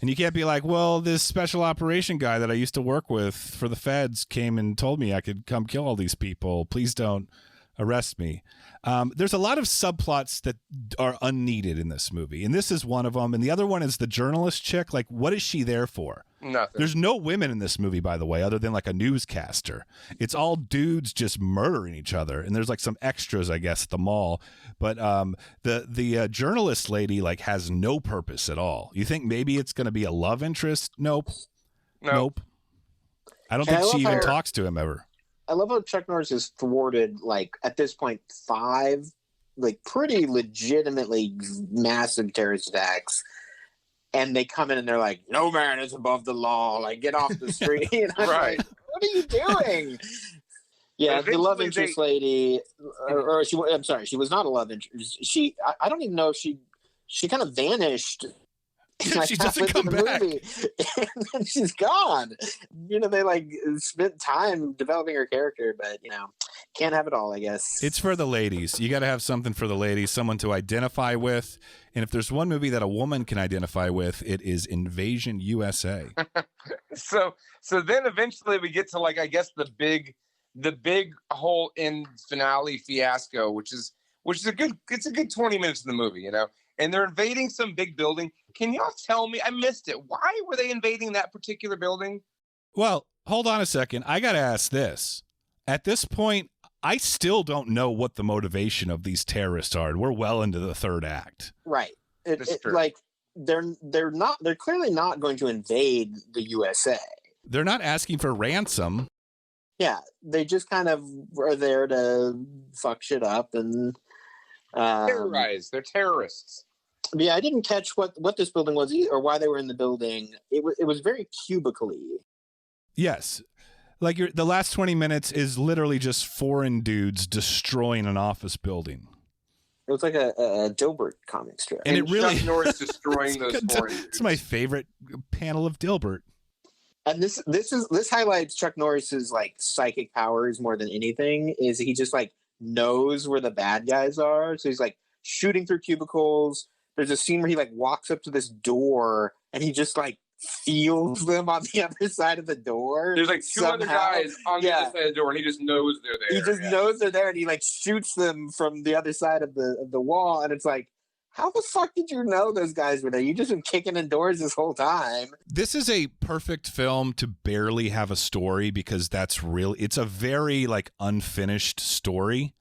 And you can't be like, well, this special operation guy that I used to work with for the feds came and told me I could come kill all these people. Please don't arrest me. There's a lot of subplots that are unneeded in this movie, and this is one of them. And the other one is the journalist chick. Like, what is she there for? Nothing. There's no women in this movie, by the way, other than like a newscaster. It's all dudes just murdering each other, and there's like some extras, I guess, at the mall. But the journalist lady like has no purpose at all. You think maybe it's going to be a love interest? Nope. I don't think she even talks to him ever. I love how Chuck Norris has thwarted, like, at this point, 5, like, pretty legitimately massive terrorist attacks. And they come in and they're like, no man is above the law. Like, get off the street. And I'm Right. like, what are you doing? Yeah, the love interest lady, or I'm sorry, she was not a love interest. I don't even know if she kind of vanished. Like, she doesn't come back. And then she's gone. They like spent time developing her character, but can't have it all, I guess. It's for the ladies. You got to have something for the ladies, someone to identify with. And if there's one movie that a woman can identify with, it is Invasion USA. So then eventually we get to, like, I guess the big whole end finale fiasco, which is a good 20 minutes of the movie, and they're invading some big building. Can y'all tell me? I missed it. Why were they invading that particular building? Well, hold on a second. I got to ask this. At this point, I still don't know what the motivation of these terrorists are. We're well into the third act. Right. That's true. Like, they're clearly not going to invade the USA. They're not asking for ransom. Yeah, they just kind of are there to fuck shit up and Terrorize. They're terrorists. Yeah, I didn't catch what this building was or why they were in the building. It was very cubically. Yes. Like the last 20 minutes is literally just foreign dudes destroying an office building. It was like a Dilbert comic strip. And it really Chuck Norris destroying those foreign dudes. It's my favorite panel of Dilbert. And this highlights Chuck Norris's like psychic powers more than anything. Is he just like knows where the bad guys are? So he's like shooting through cubicles. There's a scene where he like walks up to this door and he just like feels them on the other side of the door. There's like two other guys on the other side of the door, and he just knows they're there. He just knows they're there, and he like shoots them from the other side of the wall. And it's like, how the fuck did you know those guys were there? You just been kicking in doors this whole time. This is a perfect film to barely have a story because it's a very like unfinished story.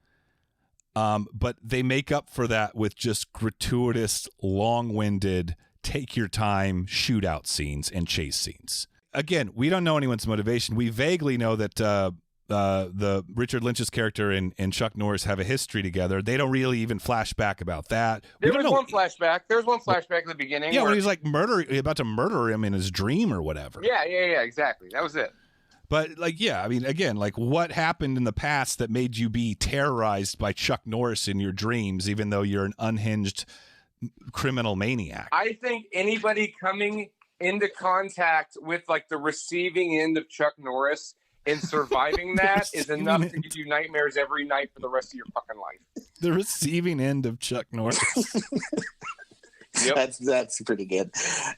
But they make up for that with just gratuitous, long-winded, take your time shootout scenes and chase scenes. Again, we don't know anyone's motivation. We vaguely know that the Richard Lynch's character and Chuck Norris have a history together. They don't really even flash back about that. There was one flashback at the beginning. Yeah, when he's like about to murder him in his dream or whatever. Yeah, exactly. That was it. But like, yeah, I mean, again, like what happened in the past that made you be terrorized by Chuck Norris in your dreams, even though you're an unhinged criminal maniac? I think anybody coming into contact with like the receiving end of Chuck Norris and surviving that is enough to give you nightmares every night for the rest of your fucking life. The receiving end of Chuck Norris. Yep. That's pretty good.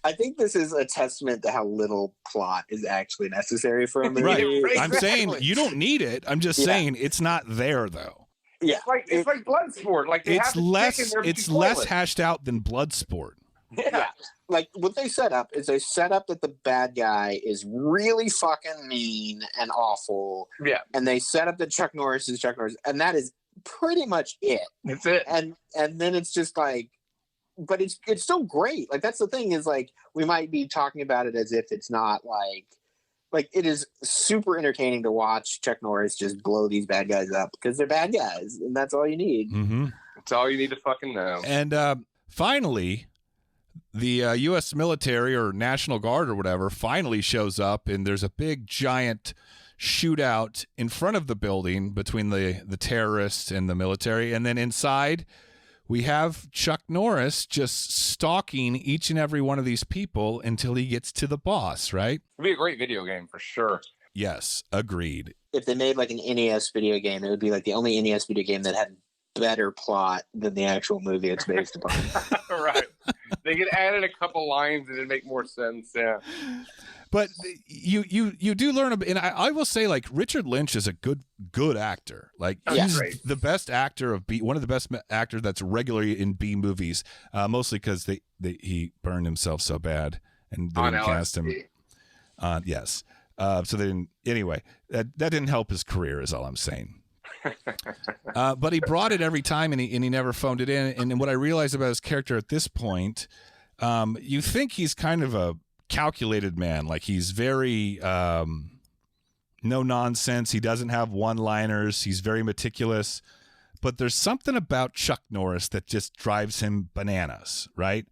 I think this is a testament to how little plot is actually necessary for a movie. Right. I'm saying you don't need it. I'm just saying it's not there though. Yeah, it's like Bloodsport. Like it's less hashed out than Bloodsport. Yeah. Like what they set up is they set up that the bad guy is really fucking mean and awful. Yeah. And they set up that Chuck Norris is Chuck Norris, and that is pretty much it. That's it. And then it's just like, but it's still great. Like that's the thing is like we might be talking about it as if it's not like it is super entertaining to watch Chuck Norris just blow these bad guys up because they're bad guys, and that's all you need. Mm-hmm. That's all you need to fucking know. And finally, the U.S. military or National Guard or whatever finally shows up, and there's a big giant shootout in front of the building between the terrorists and the military, and then inside we have Chuck Norris just stalking each and every one of these people until he gets to the boss, right? It'd be a great video game for sure. Yes, agreed. If they made like an NES video game, it would be like the only NES video game that had better plot than the actual movie it's based upon. Right. They could add in a couple lines and it'd make more sense, yeah. But you do learn, and I will say, like, Richard Lynch is a good actor. Like, he's the best actor of one of the best actors that's regularly in B movies, mostly because he burned himself so bad and they didn't cast him. Yes. So they didn't. Anyway, that didn't help his career, is all I'm saying. But he brought it every time, and he never phoned it in. And what I realized about his character at this point, you think he's kind of a calculated man, like he's very no nonsense. He doesn't have one-liners. He's very meticulous. But there's something about Chuck Norris that just drives him bananas, right?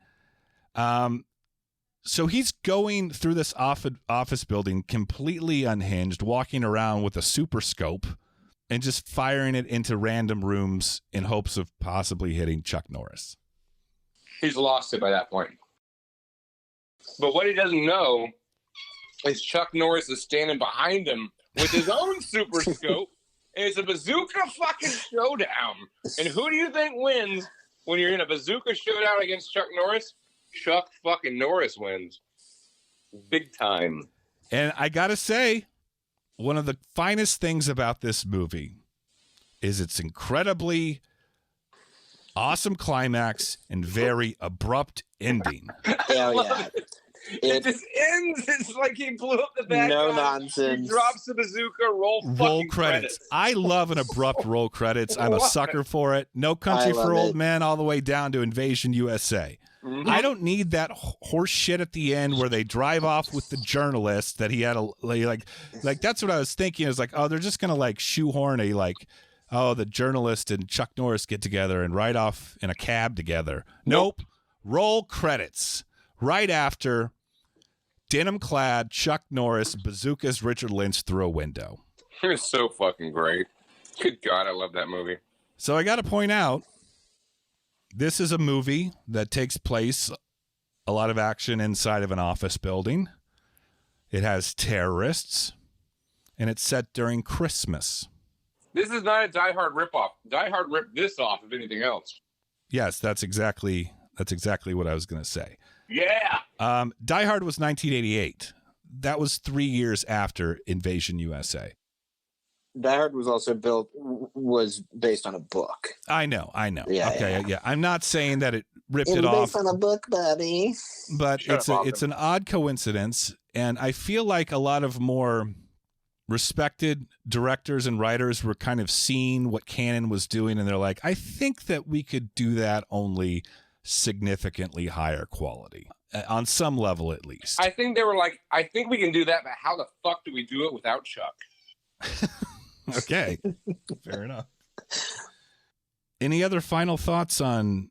So he's going through this office building completely unhinged, walking around with a super scope and just firing it into random rooms in hopes of possibly hitting Chuck Norris. He's lost it by that point. But what he doesn't know is Chuck Norris is standing behind him with his own super scope, and it's a bazooka fucking showdown. And who do you think wins when you're in a bazooka showdown against Chuck Norris? Chuck fucking Norris wins. Big time. And I gotta say, one of the finest things about this movie is its incredibly awesome climax and very abrupt ending. Hell yeah. It just ends. It's like he blew up the bad No guy. nonsense. He drops the bazooka, roll credits. I love an abrupt roll credits. I'm a sucker for it. No Country for Old Men all the way down to Invasion USA. I don't need that horse shit at the end where they drive off with the journalist that he had a like that's what I was thinking. Is like, oh, they're just gonna like shoehorn a like, oh, the journalist and Chuck Norris get together and ride off in a cab together. Nope. Roll credits right after denim-clad Chuck Norris bazookas Richard Lynch through a window. It's so fucking great. Good God, I love that movie. So I got to point out, this is a movie that takes place, a lot of action inside of an office building. It has terrorists, and it's set during Christmas. This is not a Die Hard ripoff. Die Hard ripped this off, if anything else. Yes, that's exactly what I was going to say. Yeah. Die Hard was 1988. That was 3 years after Invasion USA. Die Hard was based on a book. I know. Yeah, Yeah. I'm not saying that it ripped it was off. based on a book, buddy. But it's an odd coincidence, and I feel like a lot of more respected directors and writers were kind of seeing what Canon was doing, and they're like, I think that we could do that, only significantly higher quality on some level at least. I think they were like, I think we can do that, but how the fuck do we do it without Chuck? Okay. Fair enough. Any other final thoughts on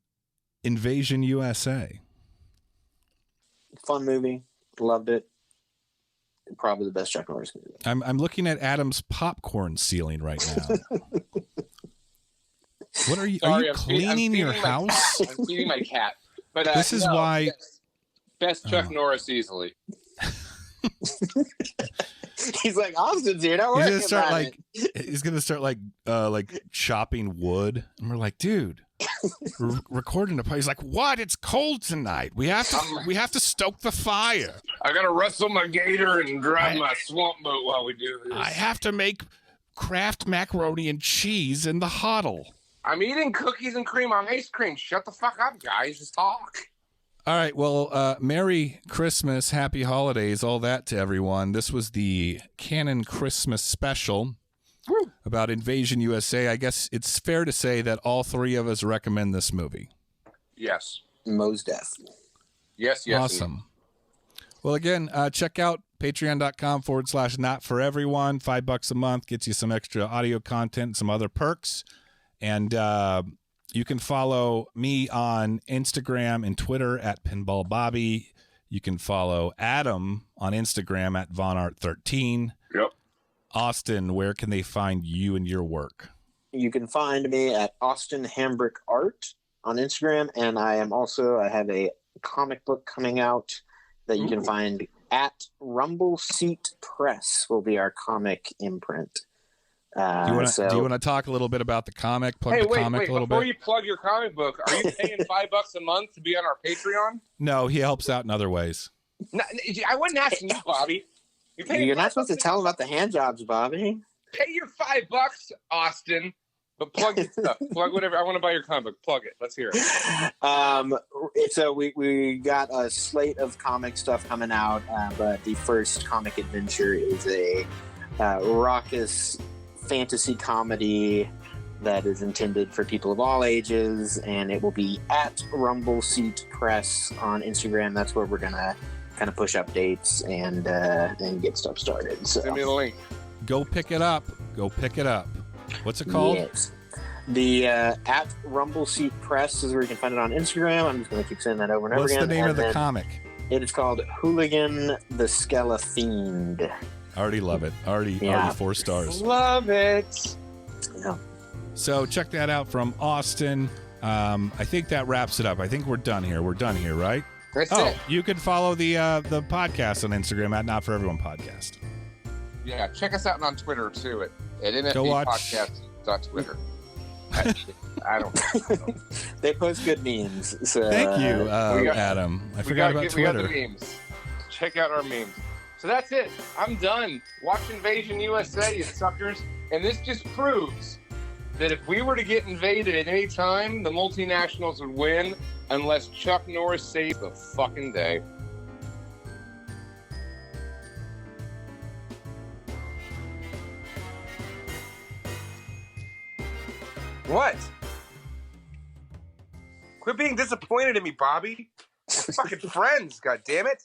Invasion USA? Fun movie. Loved it. Probably the best Chuck Norris movie. I'm looking at Adam's popcorn ceiling right now. What are you? Sorry, are you cleaning your house? I'm feeding my cat. But this is why best Chuck Norris easily. He's like, Austin's here. Don't worry about it. He's gonna start like chopping wood, and we're like, dude, we're recording a. He's like, what? It's cold tonight. We have to stoke the fire. I gotta wrestle my gator and drive my swamp boat while we do this. I have to make Kraft macaroni and cheese in the huddle. I'm eating cookies and cream on ice cream. Shut the fuck up, guys. Just talk. All right. Well, Merry Christmas, Happy Holidays, all that to everyone. This was the Canon Christmas special about Invasion USA. I guess it's fair to say that all three of us recommend this movie. Yes. Mos Def. Yes. Awesome. Well, again, check out patreon.com/not for everyone. $5 a month gets you some extra audio content and some other perks. And you can follow me on Instagram and Twitter at Pinball Bobby. You can follow Adam on Instagram at VonArt13. Yep. Austin, where can they find you and your work? You can find me at Austin Hambrick Art on Instagram, and I have a comic book coming out that you can find at Rumble Seat Press. Will be our comic imprint. Do you want to talk a little bit about the comic? Comic a little before bit. You plug your comic book, are you paying $5 a month to be on our Patreon? No, he helps out in other ways. No, I wasn't asking you, Bobby. You're not supposed to tell him about the hand jobs, Bobby. Pay your $5, Austin. But plug your stuff. Plug whatever. I want to buy your comic book. Plug it. Let's hear it. So we got a slate of comic stuff coming out, but the first comic adventure is a raucous fantasy comedy that is intended for people of all ages, and it will be at Rumble Seat Press on Instagram. That's where we're gonna kind of push updates and get stuff started. So send me the link. Go pick it up. What's it called? Yes. The at Rumble Seat Press is where you can find it on Instagram. I'm just going to keep saying that over and over again. What's the name of the comic? It is called Hooligan the Skella Fiend. Already love it. Already 4 stars. Love it. Yeah. So check that out from Austin. I think that wraps it up. I think we're done here. Right? That's it. You can follow the podcast on Instagram at Not For Everyone Podcast. Yeah, check us out on Twitter too at Go watch. NFBpodcast.twitter. I don't know. They post good memes. So, thank you, Adam. I forgot about Twitter. We got the memes. Check out our memes. So that's it. I'm done. Watch Invasion USA, you suckers. And this just proves that if we were to get invaded at any time, the multinationals would win unless Chuck Norris saves the fucking day. What? Quit being disappointed in me, Bobby. fucking friends. God damn it!